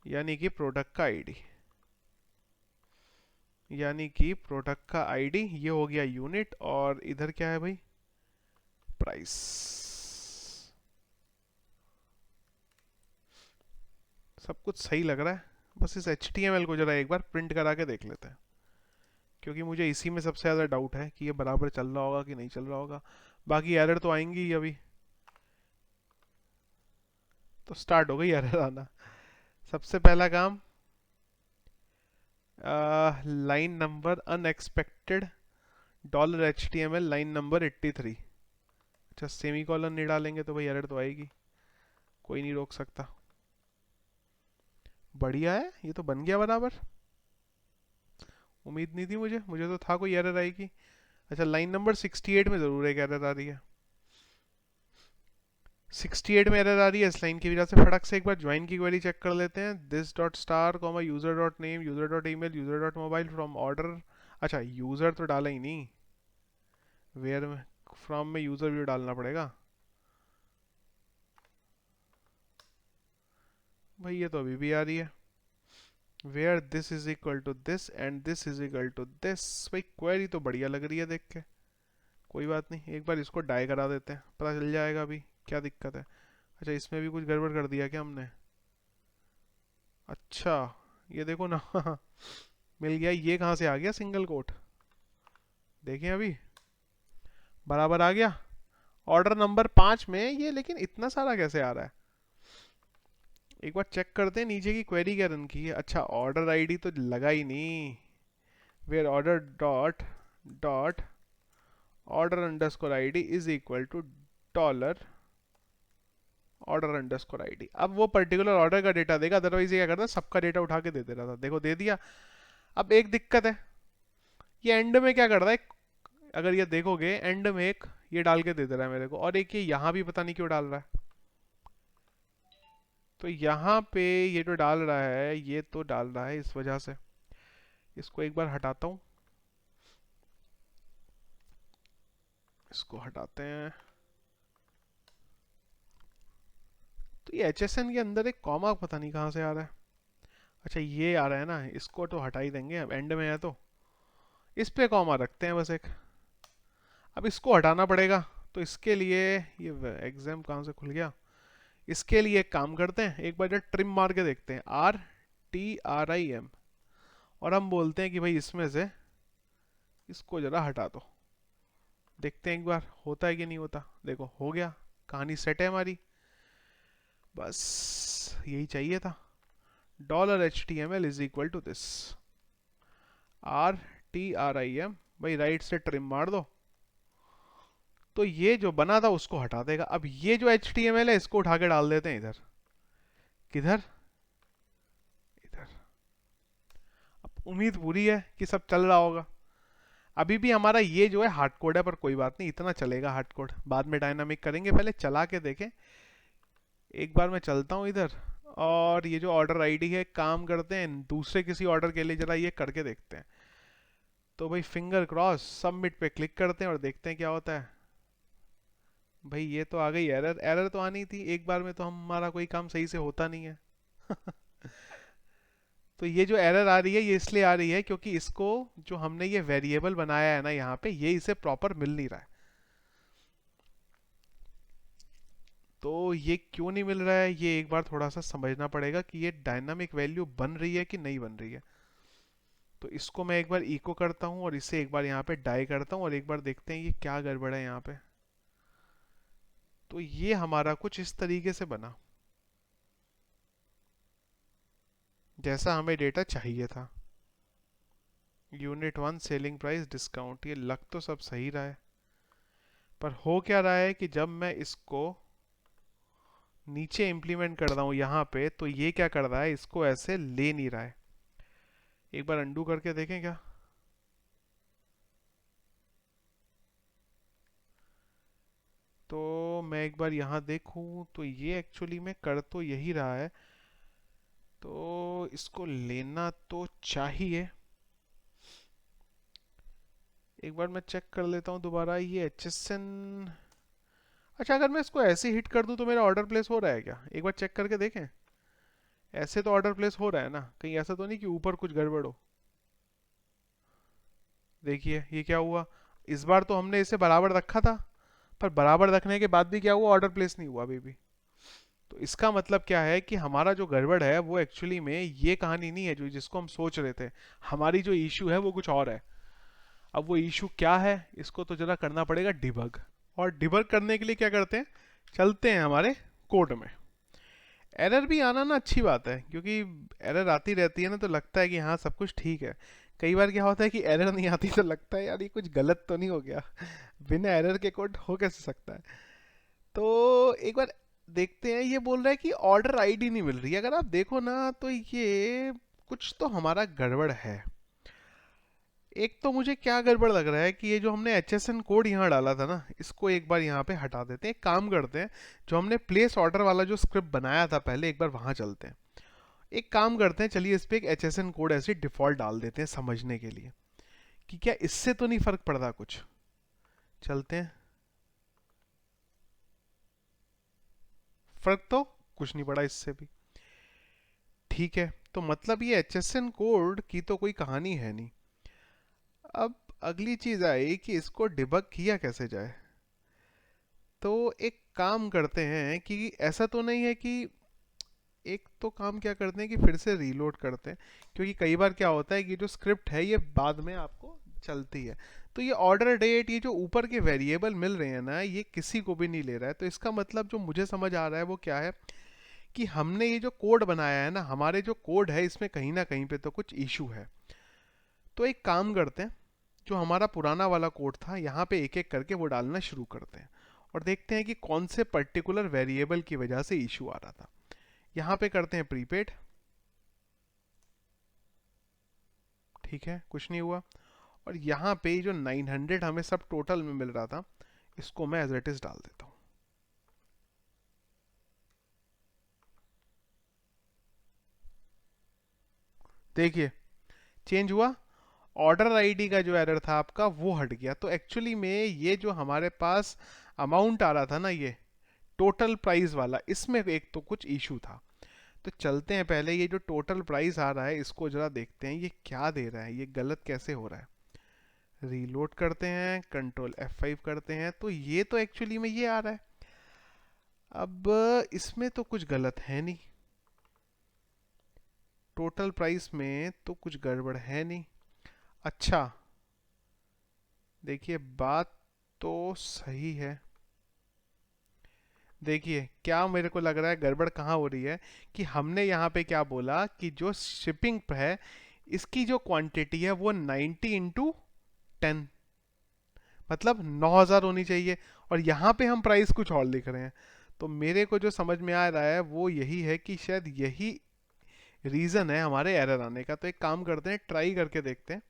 यानी कि प्रोडक्ट का आईडी, यानी कि प्रोडक्ट का आईडी ये हो गया यूनिट, और इधर क्या है भाई, प्राइस। सब कुछ सही लग रहा है, बस इस HTML को जरा एक बार प्रिंट करा के देख लेते हैं, क्योंकि मुझे इसी में सबसे ज़्यादा डाउट है कि ये बराबर चल रहा होगा कि नहीं चल रहा होगा। बाकी एरर तो आएंगी ही अभी, तो स्टार्ट हो गई एरर आना। सबसे पहला काम, line number unexpected $HTML line number 83। अच्छा सेमी कॉलन नहीं डालेंगे तो भाई एरर तो आएगी, कोई नहीं रोक सकता। बढ़िया है, ये तो बन गया बराबर। उम्मीद नहीं थी मुझे, मुझे तो था कोई एरर आएगी। अच्छा, लाइन नंबर 68 में ज़रूर एक एरर आ रही है, 68 में एरर आ रही है। इस लाइन की वजह से फटक से एक बार ज्वाइन की क्वेरी चेक कर लेते हैं। This dot star comma user dot name user dot email user dot mobile from order. अच्छा, यूजर तो डाला ही नहीं, वेयर में फ्रॉम में यूजर भी डालना पड़ेगा भाई, ये तो अभी भी आ रही है। Where this is equal to this and this is equal to this. भाई क्वेरी तो बढ़िया लग रही है देख के, कोई बात नहीं, एक बार इसको डाई करा देते हैं, पता चल जाएगा अभी क्या दिक्कत है। अच्छा, इसमें भी कुछ गड़बड़ कर दिया क्या हमने? अच्छा, ये देखो ना मिल गया। ये कहाँ से आ गया सिंगल कोट, देखें अभी बराबर आ गया ऑर्डर नंबर 5 में ये, लेकिन इतना सारा कैसे आ रहा है? एक बार चेक करते हैं नीचे की क्वेरी क्या रन की है। अच्छा, ऑर्डर आईडी तो लगा ही नहीं। Where order dot dot order underscore ID is equal to dollar order underscore ID. अब वो पर्टिकुलर ऑर्डर का डेटा देगा, अदरवाइज ये क्या करता है, सबका डेटा उठा के दे दे रहा था। देखो दे दिया। अब एक दिक्कत है, ये एंड में क्या कर रहा है, अगर ये देखोगे एंड में एक ये डाल के दे दे रहा है मेरे को, और एक ये यहाँ भी पता नहीं क्यों डाल रहा है। तो यहाँ पे ये जो डाल रहा है, ये तो डाल रहा है इस वजह से। इसको एक बार हटाता हूँ, इसको हटाते हैं। तो ये HSN के अंदर एक कॉमा पता नहीं कहाँ से आ रहा है। अच्छा, ये आ रहा है ना, इसको तो हटा ही देंगे, अब एंड में है तो इस पे कॉमा रखते हैं बस एक। अब इसको हटाना पड़ेगा, तो इसके लिए ये एग्जाम कहाँ से खुल गया, इसके लिए एक काम करते हैं, एक बार जब ट्रिम मार के देखते हैं, RTRIM, और हम बोलते हैं कि भाई इसमें से इसको जरा हटा दो, देखते हैं एक बार होता है कि नहीं होता। देखो हो गया, कहानी सेट है हमारी, बस यही चाहिए था। $HTML is equal to this RTRIM, भाई राइट से ट्रिम मार दो, तो ये जो बना था उसको हटा देगा। अब ये जो HTML है इसको उठा के डाल देते हैं इधर, किधर, इधर। अब उम्मीद पूरी है कि सब चल रहा होगा। अभी भी हमारा ये जो है हार्ड कोड है, पर कोई बात नहीं, इतना चलेगा हार्ड कोड, बाद में डायनामिक करेंगे, पहले चला के देखें। एक बार मैं चलता हूँ इधर, और ये जो ऑर्डर आईडी है, काम करते हैं दूसरे किसी ऑर्डर के लिए जरा ये करके देखते हैं। तो भाई फिंगर क्रॉस, सबमिट पे क्लिक करते हैं और देखते हैं क्या होता है। भाई ये तो आ गई एरर, एरर तो आनी थी, एक बार में तो हमारा कोई काम सही से होता नहीं है तो ये जो एरर आ रही है ये इसलिए आ रही है क्योंकि इसको जो हमने ये वेरिएबल बनाया है ना यहाँ पे, ये इसे प्रॉपर मिल नहीं रहा है। तो ये क्यों नहीं मिल रहा है, ये एक बार थोड़ा सा समझना पड़ेगा कि ये डायनामिक वैल्यू बन रही है कि नहीं बन रही है। तो इसको मैं एक बार इको करता हूँ और इसे एक बार यहाँ पे डाई करता हूँ, और एक बार देखते हैं ये क्या गड़बड़ है यहाँ पे। तो ये हमारा कुछ इस तरीके से बना जैसा हमें डेटा चाहिए था। यूनिट 1 सेलिंग प्राइस डिस्काउंट, ये लग तो सब सही रहा है, पर हो क्या रहा है कि जब मैं इसको नीचे इम्प्लीमेंट कर रहा हूँ यहाँ पे, तो ये क्या कर रहा है, इसको ऐसे ले नहीं रहा है। एक बार अंडू करके देखें क्या। तो मैं एक बार यहाँ देखूँ तो ये एक्चुअली में कर तो यही रहा है, तो इसको लेना तो चाहिए। एक बार मैं चेक कर लेता हूँ दोबारा, ये HSN। अच्छा, अगर मैं इसको ऐसे हिट कर दूँ तो मेरा ऑर्डर प्लेस हो रहा है क्या, एक बार चेक करके देखें। ऐसे तो ऑर्डर प्लेस हो रहा है ना, कहीं ऐसा तो नहीं कि ऊपर कुछ गड़बड़ हो। देखिए ये क्या हुआ, इस बार तो हमने इसे बराबर रखा था, पर बराबर रखने के बाद भी क्या हुआ, ऑर्डर प्लेस नहीं हुआ अभी भी। तो इसका मतलब क्या है कि हमारा जो गड़बड़ है वो एक्चुअली में ये कहानी नहीं है जो जिसको हम सोच रहे थे। हमारी जो इशू है वो कुछ और है। अब वो इशू क्या है, इसको तो जरा करना पड़ेगा डिबग। और डिबग करने के लिए क्या करते हैं, चलते हैं हमारे कोड में। एरर भी आना ना अच्छी बात है, क्योंकि एरर आती रहती है ना तो लगता है कि हाँ सब कुछ ठीक है। कई बार क्या होता है कि एरर नहीं आती तो लगता है यार ये कुछ गलत तो नहीं हो गया बिना एरर के कोड हो कैसे सकता है। तो एक बार देखते हैं, ये बोल रहा है कि ऑर्डर आईडी नहीं मिल रही है। अगर आप देखो ना तो ये कुछ तो हमारा गड़बड़ है। एक तो मुझे क्या गड़बड़ लग रहा है कि ये जो हमने HSN कोड यहाँ डाला था ना, इसको एक बार यहाँ पे हटा देते हैं। एक काम करते हैं, जो हमने प्लेस ऑर्डर वाला जो स्क्रिप्ट बनाया था पहले, एक बार वहाँ चलते हैं। एक काम करते हैं, चलिए इस पे एक HSN कोड ऐसे डिफॉल्ट डाल देते हैं समझने के लिए, कि क्या इससे तो नहीं फर्क पड़ता कुछ। चलते हैं, फर्क तो कुछ नहीं पड़ा इससे भी। ठीक है, तो मतलब ये HSN कोड की तो कोई कहानी है नहीं। अब अगली चीज आई कि इसको डिबग किया कैसे जाए। तो एक काम करते हैं कि ऐसा तो नहीं है कि, एक तो काम क्या करते हैं कि फिर से रीलोड करते हैं, क्योंकि कई बार क्या होता है कि जो स्क्रिप्ट है ये बाद में आपको चलती है। तो ये ऑर्डर डेट, ये जो ऊपर के वेरिएबल मिल रहे हैं ना, ये किसी को भी नहीं ले रहा है। तो इसका मतलब जो मुझे समझ आ रहा है वो क्या है, कि हमने ये जो कोड बनाया है ना, हमारे जो कोड है इसमें कहीं ना कहीं पे तो कुछ इशू है। तो एक काम करते हैं, जो हमारा पुराना वाला कोड था यहाँ पे एक एक करके वो डालना शुरू करते हैं, और देखते हैं कि कौन से पर्टिकुलर वेरिएबल की वजह से इशू आ रहा था। यहाँ पे करते हैं प्रीपेड, ठीक है, कुछ नहीं हुआ। और यहाँ पे जो 900 हमें सब टोटल में मिल रहा था, इसको मैं एज इट इज डाल देता हूँ। देखिए चेंज हुआ, ऑर्डर आईडी का जो एरर था आपका वो हट गया। तो एक्चुअली में ये जो हमारे पास अमाउंट आ रहा था ना, ये टोटल प्राइस वाला, इसमें एक तो कुछ इशू था। तो चलते हैं पहले, ये जो टोटल प्राइस आ रहा है इसको जरा देखते हैं ये क्या दे रहा है, ये गलत कैसे हो रहा है। रीलोड करते हैं, कंट्रोल F5 करते हैं, तो ये तो एक्चुअली में ये आ रहा है। अब इसमें तो कुछ गलत है नहीं, टोटल प्राइस में तो कुछ गड़बड़ है नहीं। अच्छा, देखिए बात तो सही है। देखिए क्या मेरे को लग रहा है गड़बड़ कहाँ हो रही है, कि हमने यहाँ पे क्या बोला कि जो शिपिंग है इसकी जो क्वांटिटी है वो 90 इंटू 10, मतलब 9000 होनी चाहिए, और यहाँ पे हम प्राइस कुछ और लिख रहे हैं। तो मेरे को जो समझ में आ रहा है वो यही है कि शायद यही रीज़न है हमारे एरर आने का। तो एक काम करते हैं, ट्राई करके देखते हैं।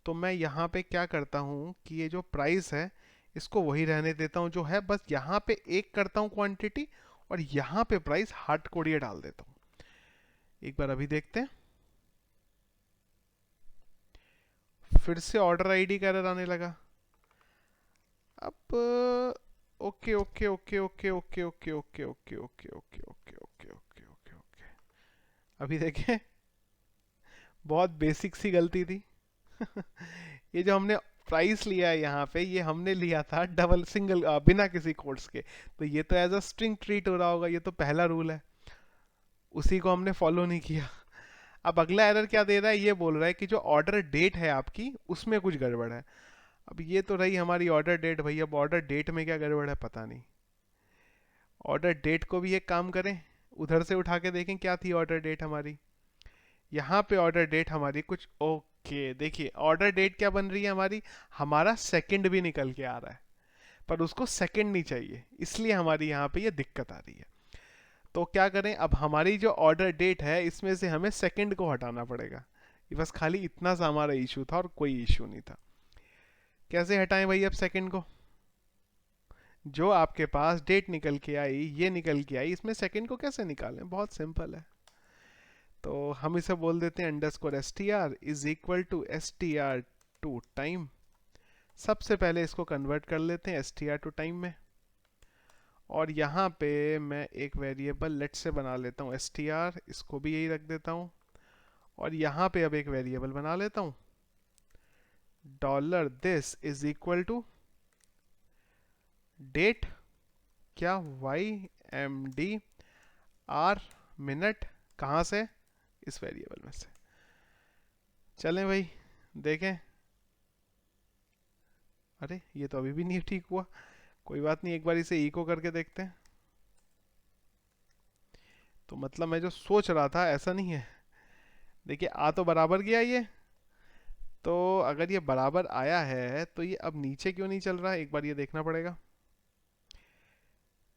तो मैं यहाँ पे क्या करता हूँ कि ये जो प्राइस है इसको वही रहने देता हूँ जो है, बस यहाँ पे एक करता हूँ क्वांटिटी, और यहाँ पे प्राइस हार्ड कोड ये डाल देता हूँ। एक बार अभी देखते हैं, फिर से ऑर्डर आईडी का एरर आने लगा। अब okay okay okay okay okay okay okay okay okay okay okay okay okay okay okay, अभी देखें, बहुत बेसिक सी गलती थी। ये जो हमने प्राइस लिया है यहाँ पे, ये हमने लिया था डबल सिंगल, बिना किसी कोट्स के। तो ये तो एज अ स्ट्रिंग ट्रीट हो रहा होगा, ये तो पहला रूल है, उसी को हमने फॉलो नहीं किया। अब अगला एरर क्या दे रहा है, ये बोल रहा है कि जो ऑर्डर डेट है आपकी उसमें कुछ गड़बड़ है। अब ये तो रही हमारी ऑर्डर डेट भाई, अब ऑर्डर डेट में क्या गड़बड़ है पता नहीं। ऑर्डर डेट को भी एक काम करें, उधर से उठा के देखें क्या थी ऑर्डर डेट हमारी। यहाँ पे ऑर्डर डेट हमारी कुछ ओके, देखिए ऑर्डर डेट क्या बन रही है हमारी, हमारा सेकंड भी निकल के आ रहा है, पर उसको सेकंड नहीं चाहिए, इसलिए हमारी यहाँ पे ये दिक्कत आ रही है। तो क्या करें, अब हमारी जो ऑर्डर डेट है इसमें से हमें सेकंड को हटाना पड़ेगा। ये बस खाली इतना सा हमारा इशू था और कोई इशू नहीं था। कैसे हटाएं भाई अब सेकंड को, जो आपके पास डेट निकल के आई, ये निकल के आई, इसमें सेकंड को कैसे निकालें, बहुत सिंपल है। तो हम इसे बोल देते हैं underscore str is equal to str to time. सबसे पहले इसको कन्वर्ट कर लेते हैं str टू टाइम में, और यहाँ पे मैं एक वेरिएबल लेट से बना लेता हूँ str, इसको भी यही रख देता हूँ। और यहाँ पे अब एक वेरिएबल बना लेता हूँ, dollar this is equal to date, क्या YMDR मिनट, कहाँ से, इस वेरिएबल में से। चलें भाई देखें, अरे ये तो अभी भी नहीं ठीक हुआ, कोई बात नहीं, एक बार इसे इको करके देखते हैं। तो मतलब मैं जो सोच रहा था ऐसा नहीं है, देखिए आ तो बराबर गया ये। तो अगर ये बराबर आया है तो ये अब नीचे क्यों नहीं चल रहा है, एक बार ये देखना पड़ेगा।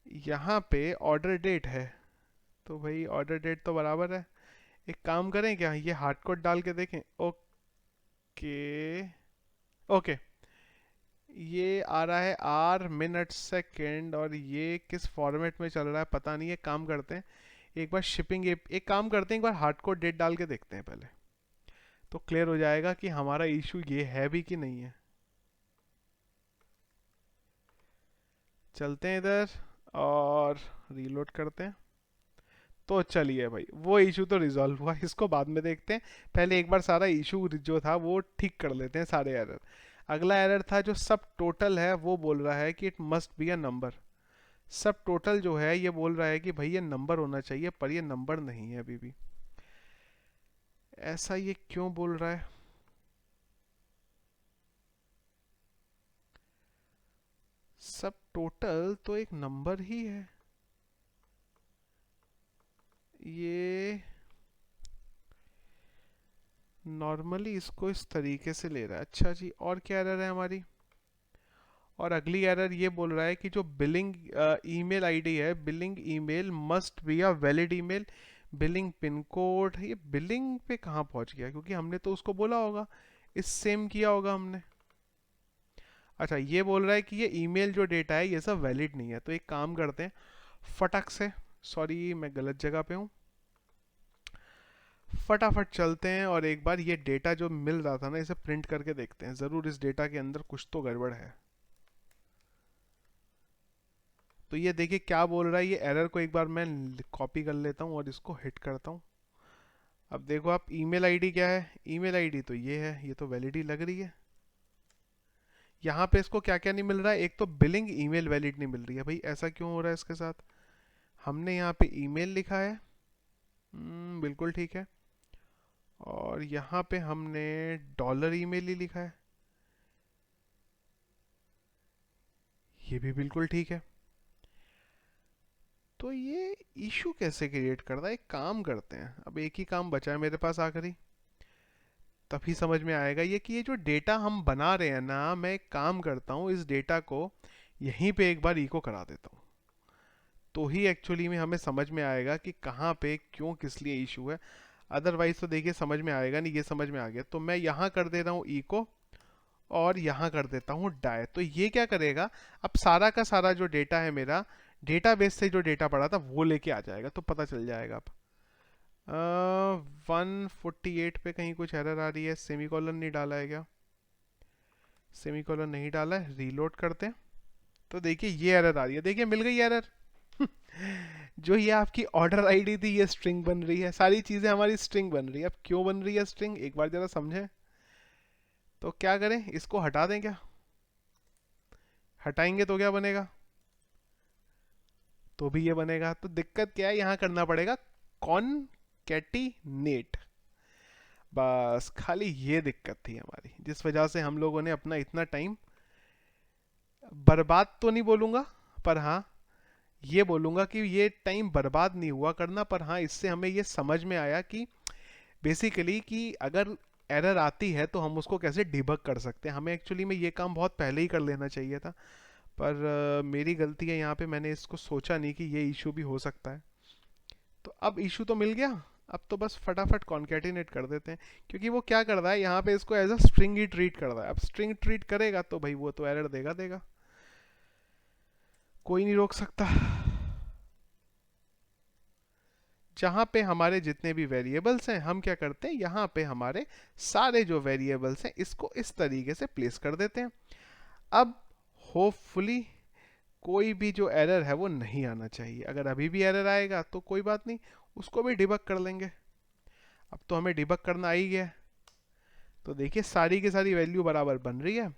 यहाँ पे ऑर्डर डेट है, तो भाई ऑर्डर डेट तो बराबर है। एक काम करें क्या, ये हार्ड कोड डाल के देखें। ओ के ओके, ये आ रहा है आर मिनट सेकेंड, और ये किस फॉर्मेट में चल रहा है पता नहीं है। काम करते हैं एक बार शिपिंग, एक काम करते हैं एक बार हार्डकोर डेट डाल के देखते हैं पहले, तो क्लियर हो जाएगा कि हमारा इशू ये है भी कि नहीं है। चलते हैं इधर और रीलोड करते हैं। तो चलिए भाई, वो इशू तो रिजॉल्व हुआ, इसको बाद में देखते हैं। पहले एक बार सारा इशू जो था वो ठीक कर लेते हैं, सारे एरर। अगला एरर था जो सब टोटल है, वो बोल रहा है कि it must be a number. सब टोटल जो है ये बोल रहा है कि भाई ये नंबर होना चाहिए, पर ये नंबर नहीं है अभी भी। ऐसा ये क्यों बोल रहा है? सब टोटल तो एक नंबर ही है। ये नॉर्मली इसको इस तरीके से ले रहा है। अच्छा जी, और क्या एरर है हमारी? और अगली एरर ये बोल रहा है कि जो बिलिंग ईमेल आईडी है, billing email must be a valid email. Billing pin code, ये बिलिंग पे कहाँ पहुंच गया? क्योंकि हमने तो उसको बोला होगा, इस सेम किया होगा हमने। अच्छा, ये बोल रहा है कि ये ईमेल जो डेटा है ये सब वैलिड नहीं है। तो एक काम करते हैं फटक से, सॉरी मैं गलत जगह पे हूँ, फटाफट चलते हैं और एक बार ये डेटा जो मिल रहा था ना इसे प्रिंट करके देखते हैं। ज़रूर इस डेटा के अंदर कुछ तो गड़बड़ है। तो ये देखिए क्या बोल रहा है, ये एरर को एक बार मैं कॉपी कर लेता हूँ और इसको हिट करता हूँ। अब देखो आप, ईमेल आईडी क्या है? ईमेल आईडी तो ये है, ये तो वैलिड ही लग रही है। यहाँ पे इसको क्या क्या नहीं मिल रहा है? एक तो बिलिंग ईमेल वैलिड नहीं मिल रही है। भाई ऐसा क्यों हो रहा है इसके साथ? हमने यहाँ पे ईमेल लिखा है, बिल्कुल ठीक है। और यहाँ पे हमने डॉलर ईमेल ही लिखा है, ये भी बिल्कुल ठीक है। तो ये इशू कैसे क्रिएट कर रहा है? एक काम करते हैं, अब एक ही काम बचा है मेरे पास आखिरी, तभी समझ में आएगा ये कि ये जो डेटा हम बना रहे हैं ना, मैं एक काम करता हूँ इस डेटा को यहीं पे एक बार इको करा देता हूँ, तो ही एक्चुअली में हमें समझ में आएगा कि कहाँ पे क्यों किस लिए इशू है। अदरवाइज तो देखिए समझ में आएगा नहीं। ये समझ में आ गया, तो मैं यहाँ कर दे रहा हूँ इको, और यहाँ कर देता हूँ डाई। तो ये क्या करेगा, अब सारा का सारा जो डेटा है मेरा, डेटाबेस से जो डेटा पड़ा था वो लेके आ जाएगा, तो पता चल जाएगा अब। 148 पे कहीं कुछ एरर आ रही है, सेमीकोलन नहीं डाला है क्या? सेमीकोलन नहीं डाला है, रीलोड करते हैं। तो देखिए ये एरर आ रही है, देखिए मिल गई एरर। जो ये आपकी ऑर्डर आईडी थी ये स्ट्रिंग बन रही है, सारी चीजें हमारी स्ट्रिंग बन रही है। अब क्यों बन रही है स्ट्रिंग, एक बार जरा समझें। तो क्या करें, इसको हटा दें क्या? हटाएंगे तो क्या बनेगा? तो भी ये बनेगा। तो दिक्कत क्या है, यहाँ करना पड़ेगा कॉनकैटिनेट। बस खाली ये दिक्कत थी हमारी, जिस वजह से हम लोगों ने अपना इतना टाइम बर्बाद तो नहीं बोलूंगा, पर हाँ ये बोलूंगा कि ये टाइम बर्बाद नहीं हुआ करना, पर हाँ इससे हमें ये समझ में आया कि बेसिकली कि अगर एरर आती है तो हम उसको कैसे डिबग कर सकते हैं। हमें एक्चुअली में ये काम बहुत पहले ही कर लेना चाहिए था, पर मेरी गलती है यहाँ पे, मैंने इसको सोचा नहीं कि ये इशू भी हो सकता है। तो अब इशू तो मिल गया, अब तो बस फटाफट कॉन्केटिनेट कर देते हैं। क्योंकि वो क्या कर रहा है यहाँ पे, इसको एज अ स्ट्रिंग ही ट्रीट कर रहा है। अब स्ट्रिंग ट्रीट करेगा तो भाई वो तो एरर देगा देगा, कोई नहीं रोक सकता। जहाँ पे हमारे जितने भी वेरिएबल्स हैं, हम क्या करते हैं यहाँ पे हमारे सारे जो वेरिएबल्स हैं इसको इस तरीके से प्लेस कर देते हैं। अब होपफुली कोई भी जो एरर है वो नहीं आना चाहिए। अगर अभी भी एरर आएगा तो कोई बात नहीं, उसको भी डिबग कर लेंगे। अब तो हमें डिबग करना आ ही गया है। तो देखिए सारी की सारी वैल्यू बराबर बन रही है।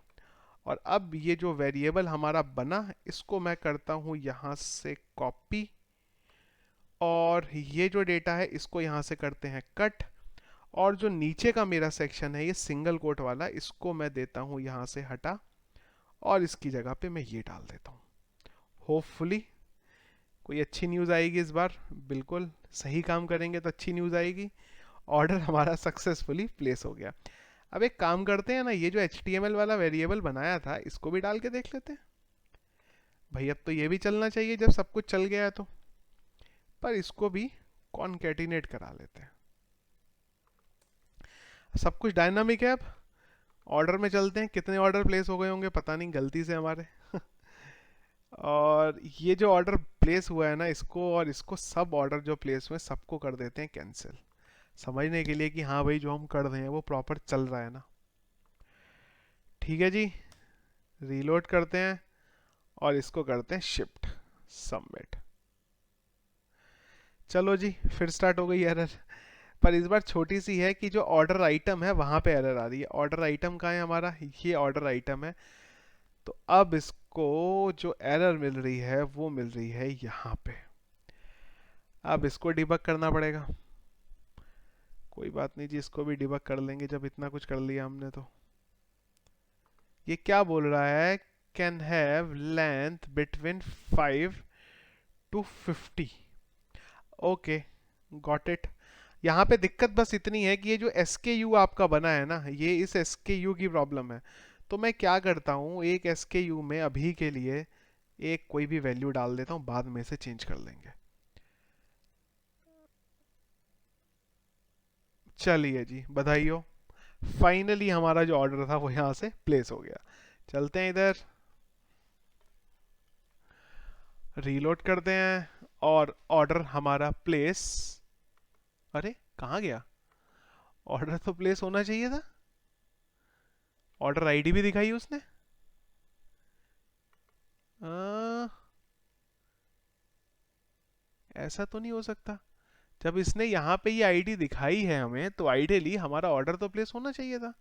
और अब ये जो वेरिएबल हमारा बना, इसको मैं करता हूँ यहाँ से कॉपी, और ये जो डेटा है इसको यहाँ से करते हैं कट। और जो नीचे का मेरा सेक्शन है ये सिंगल कोट वाला, इसको मैं देता हूँ यहाँ से हटा, और इसकी जगह पे मैं ये डाल देता हूँ। होपफुली कोई अच्छी न्यूज़ आएगी इस बार, बिल्कुल सही काम करेंगे तो अच्छी न्यूज़ आएगी। ऑर्डर हमारा सक्सेसफुली प्लेस हो गया। अब एक काम करते हैं ना, ये जो HTML वाला वेरिएबल बनाया था इसको भी डाल के देख लेते हैं। भाई अब तो ये भी चलना चाहिए जब सब कुछ चल गया है तो, पर इसको भी कॉन्केटिनेट करा लेते हैं। सब कुछ डायनामिक है अब, ऑर्डर में चलते हैं, कितने ऑर्डर प्लेस हो गए होंगे पता नहीं गलती से हमारे और ये जो ऑर्डर प्लेस हुआ है ना, इसको और इसको सब ऑर्डर जो प्लेस हुए सबको कर देते हैं कैंसिल, समझने के लिए कि हाँ भाई जो हम कर रहे हैं वो प्रॉपर चल रहा है ना। ठीक है जी, रीलोड करते हैं और इसको करते हैं शिफ्ट सबमिट। चलो जी, फिर स्टार्ट हो गई एरर, पर इस बार छोटी सी है कि जो ऑर्डर आइटम है वहां पे एरर आ रही है। ऑर्डर आइटम कहाँ है हमारा, ये ऑर्डर आइटम है। तो अब इसको जो एरर मिल रही है वो मिल रही है यहाँ पे। अब इसको डिबग करना पड़ेगा। कोई बात नहीं जी, इसको भी डिबग कर लेंगे जब इतना कुछ कर लिया हमने तो। ये क्या बोल रहा है, can have length between 5 to 50। Okay, got it. यहाँ पे दिक्कत बस इतनी है कि ये जो SKU आपका बना है ना, ये इस SKU की प्रॉब्लम है। तो मैं क्या करता हूँ, एक SKU में अभी के लिए एक कोई भी वैल्यू डाल देता हूँ, बाद में से चेंज कर लेंगे। चलिए जी, बधाई हो, फाइनली हमारा जो ऑर्डर था वो यहाँ से प्लेस हो गया। चलते हैं इधर, रीलोड करते हैं और ऑर्डर हमारा प्लेस, अरे कहाँ गया, ऑर्डर तो प्लेस होना चाहिए था। ऑर्डर आईडी भी दिखाई उसने, ऐसा तो नहीं हो सकता। जब इसने यहाँ पे ये आईडी दिखाई है हमें, तो आइडियली हमारा ऑर्डर तो प्लेस होना चाहिए था।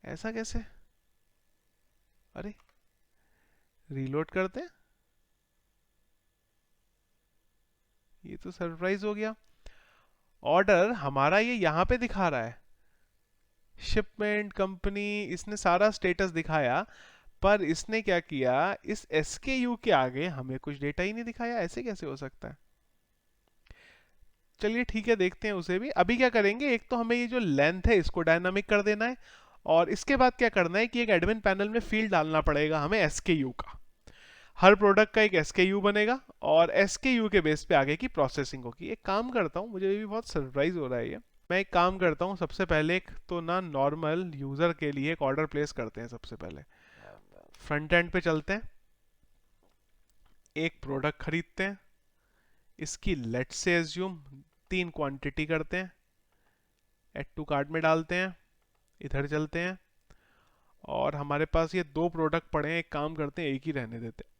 ऐसा कैसे, अरे रीलोड करते हैं, ये तो सरप्राइज हो गया। ऑर्डर हमारा ये यहाँ पे दिखा रहा है, शिपमेंट कंपनी, इसने सारा स्टेटस दिखाया, पर इसने क्या किया, इस SKU के आगे हमें कुछ डेटा ही नहीं दिखाया। ऐसे कैसे हो सकता है। चलिए ठीक है, देखते हैं उसे भी। अभी क्या करेंगे, एक तो हमें ये जो लेंथ है इसको डायनामिक कर देना है, और इसके बाद क्या करना है कि एक एडमिन पैनल में फील्ड डालना पड़ेगा हमें SKU का। हर प्रोडक्ट का एक SKU बनेगा और SKU के बेस पे आगे की प्रोसेसिंग होगी। एक काम करता हूँ, मुझे भी बहुत सरप्राइज हो रहा है ये। मैं एक काम करता हूँ, सबसे पहले एक तो ना नॉर्मल यूजर के लिए एक ऑर्डर प्लेस करते हैं। सबसे पहले फ्रंट एंड पे चलते हैं, एक प्रोडक्ट खरीदते हैं, इसकी लेट्स से एज्यूम 3 क्वांटिटी करते हैं, एड टू कार्ट में डालते हैं, इधर चलते हैं, और हमारे पास ये 2 प्रोडक्ट पड़े हैं, एक काम करते हैं एक ही रहने देते हैं,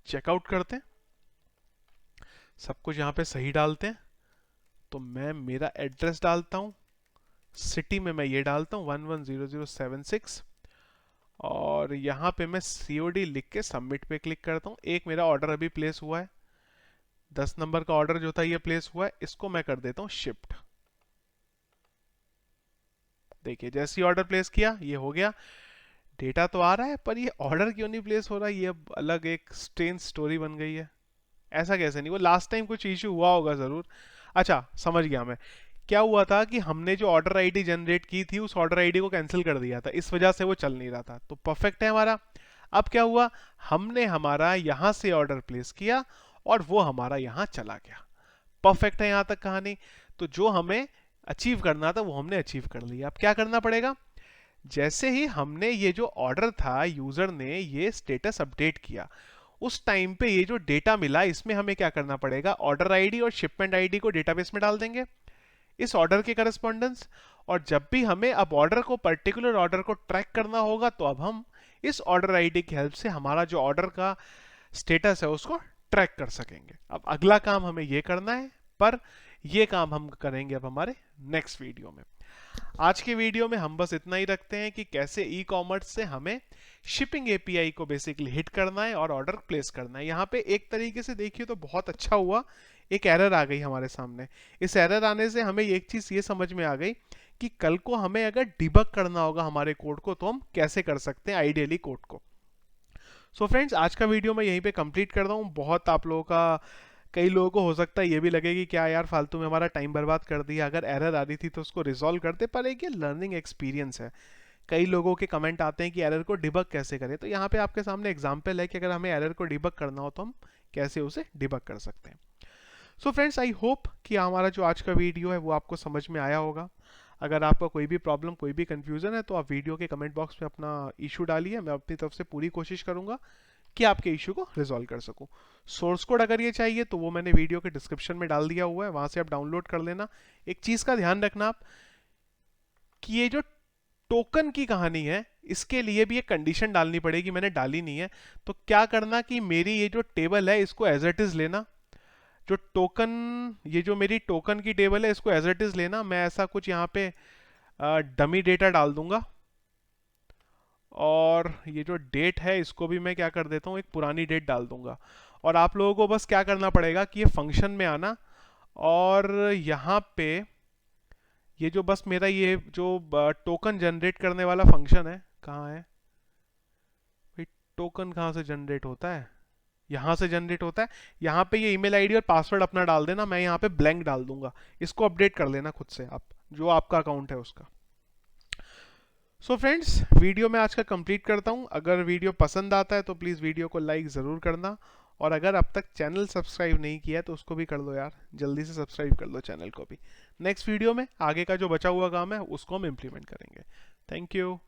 चेकआउट करते हैं, सब कुछ यहाँ पे सही डालते हैं। तो मैं मेरा एड्रेस डालता हूँ, सिटी में मैं ये डालता हूँ 110076, और यहाँ पे मैं COD लिख के सबमिट पे क्लिक करता हूँ। एक मेरा ऑर्डर अभी प्लेस हुआ है, 10 नंबर का ऑर्डर जो था ये प्लेस हुआ है, इसको मैं कर देता हूँ शिफ्ट। देखिए जैसे ही ऑर्डर प्लेस किया ये हो गया, डेटा तो आ रहा है, पर ये ऑर्डर क्यों नहीं प्लेस हो रहा है, ये अब अलग एक स्ट्रेंज स्टोरी बन गई है। ऐसा कैसे नहीं, वो लास्ट टाइम कुछ इशू हुआ होगा जरूर। अच्छा समझ गया मैं, क्या हुआ था कि हमने जो ऑर्डर आईडी जनरेट की थी उस ऑर्डर आईडी को कैंसिल कर दिया था, इस वजह से वो चल नहीं रहा था। तो परफेक्ट है हमारा। अब क्या हुआ, हमने हमारा यहां से ऑर्डर प्लेस किया और वो हमारा यहां चला गया। परफेक्ट है यहां तक कहानी। तो जो हमें अचीव करना था वो हमने अचीव कर लिया। अब क्या करना पड़ेगा, जैसे ही हमने ये जो ऑर्डर था, यूजर ने ये स्टेटस अपडेट किया, उस टाइम पे ये जो डेटा मिला इसमें हमें क्या करना पड़ेगा, ऑर्डर आईडी और शिपमेंट आईडी को डेटाबेस में डाल देंगे, इस ऑर्डर के करस्पॉन्डेंस। और जब भी हमें अब ऑर्डर को, पर्टिकुलर ऑर्डर को ट्रैक करना होगा, तो अब हम इस ऑर्डर आईडी की हेल्प से हमारा जो ऑर्डर का स्टेटस है उसको ट्रैक कर सकेंगे। अब अगला काम हमें ये करना है, पर ये काम हम करेंगे अब हमारे नेक्स्ट वीडियो में। आज के वीडियो में हम बस इतना ही रखते हैं कि कैसे ई कॉमर्स से हमें शिपिंग एपीआई को बेसिकली हिट करना है और ऑर्डर प्लेस करना है। यहाँ पे एक तरीके से देखिए तो बहुत अच्छा हुआ, एक एरर आ गई हमारे सामने। इस एरर आने से हमें एक चीज़ ये समझ में आ गई कि कल को हमें अगर डिबग करना होगा हमारे कोड को, तो हम कैसे कर सकते हैं आइडियली कोड को। सो फ्रेंड्स, आज का वीडियो मैं यहीं पे कंप्लीट कर रहा हूँ। बहुत आप लोगों का, कई लोगों को हो सकता है ये भी लगे कि क्या यार फालतू में हमारा टाइम बर्बाद कर दिया, अगर एरर आ रही थी तो उसको रिजॉल्व करते। पर एक ये लर्निंग एक्सपीरियंस है। कई लोगों के कमेंट आते हैं कि एरर को डिबग कैसे करें, तो यहाँ पे आपके सामने एग्जांपल है कि अगर हमें एरर को डिबग करना हो तो हम कैसे उसे डिबग कर सकते हैं। सो फ्रेंड्स, आई होप कि हमारा जो आज का वीडियो है वो आपको समझ में आया होगा। अगर आपका कोई भी प्रॉब्लम, कोई भी कंफ्यूजन है, तो आप वीडियो के कमेंट बॉक्स में अपना इशू डालिए, मैं अपनी तरफ से पूरी कोशिश करूंगा कि आपके इशू को रिजॉल्व कर सकूं। सोर्स कोड अगर ये चाहिए तो वो मैंने वीडियो के डिस्क्रिप्शन में डाल दिया हुआ है, वहां से आप डाउनलोड कर लेना। एक चीज का ध्यान रखना आप कि ये जो टोकन की कहानी है, इसके लिए भी एक कंडीशन डालनी पड़ेगी, मैंने डाली नहीं है। तो क्या करना कि मेरी ये जो टेबल है इसको एज इट इज लेना, जो टोकन, ये जो मेरी टोकन की टेबल है इसको एज इट इज लेना। मैं ऐसा कुछ यहाँ पे डमी डेटा डाल दूंगा, और ये जो डेट है इसको भी मैं क्या कर देता हूँ, एक पुरानी डेट डाल दूंगा। और आप लोगों को बस क्या करना पड़ेगा कि ये फंक्शन में आना, और यहाँ पे ये जो बस मेरा ये जो टोकन जनरेट करने वाला फंक्शन है, कहाँ है भाई, टोकन कहाँ से जनरेट होता है, यहाँ से जनरेट होता है। यहाँ पे ये ईमेल आईडी और पासवर्ड अपना डाल देना, मैं यहाँ पे ब्लैंक डाल दूंगा, इसको अपडेट कर लेना खुद से आप, जो आपका अकाउंट है उसका। सो फ्रेंड्स, वीडियो मैं आज का कंप्लीट करता हूँ। अगर वीडियो पसंद आता है तो प्लीज़ वीडियो को लाइक ज़रूर करना, और अगर अब तक चैनल सब्सक्राइब नहीं किया है तो उसको भी कर लो यार, जल्दी से सब्सक्राइब कर लो चैनल को भी। नेक्स्ट वीडियो में आगे का जो बचा हुआ काम है उसको हम इम्प्लीमेंट करेंगे। Thank you.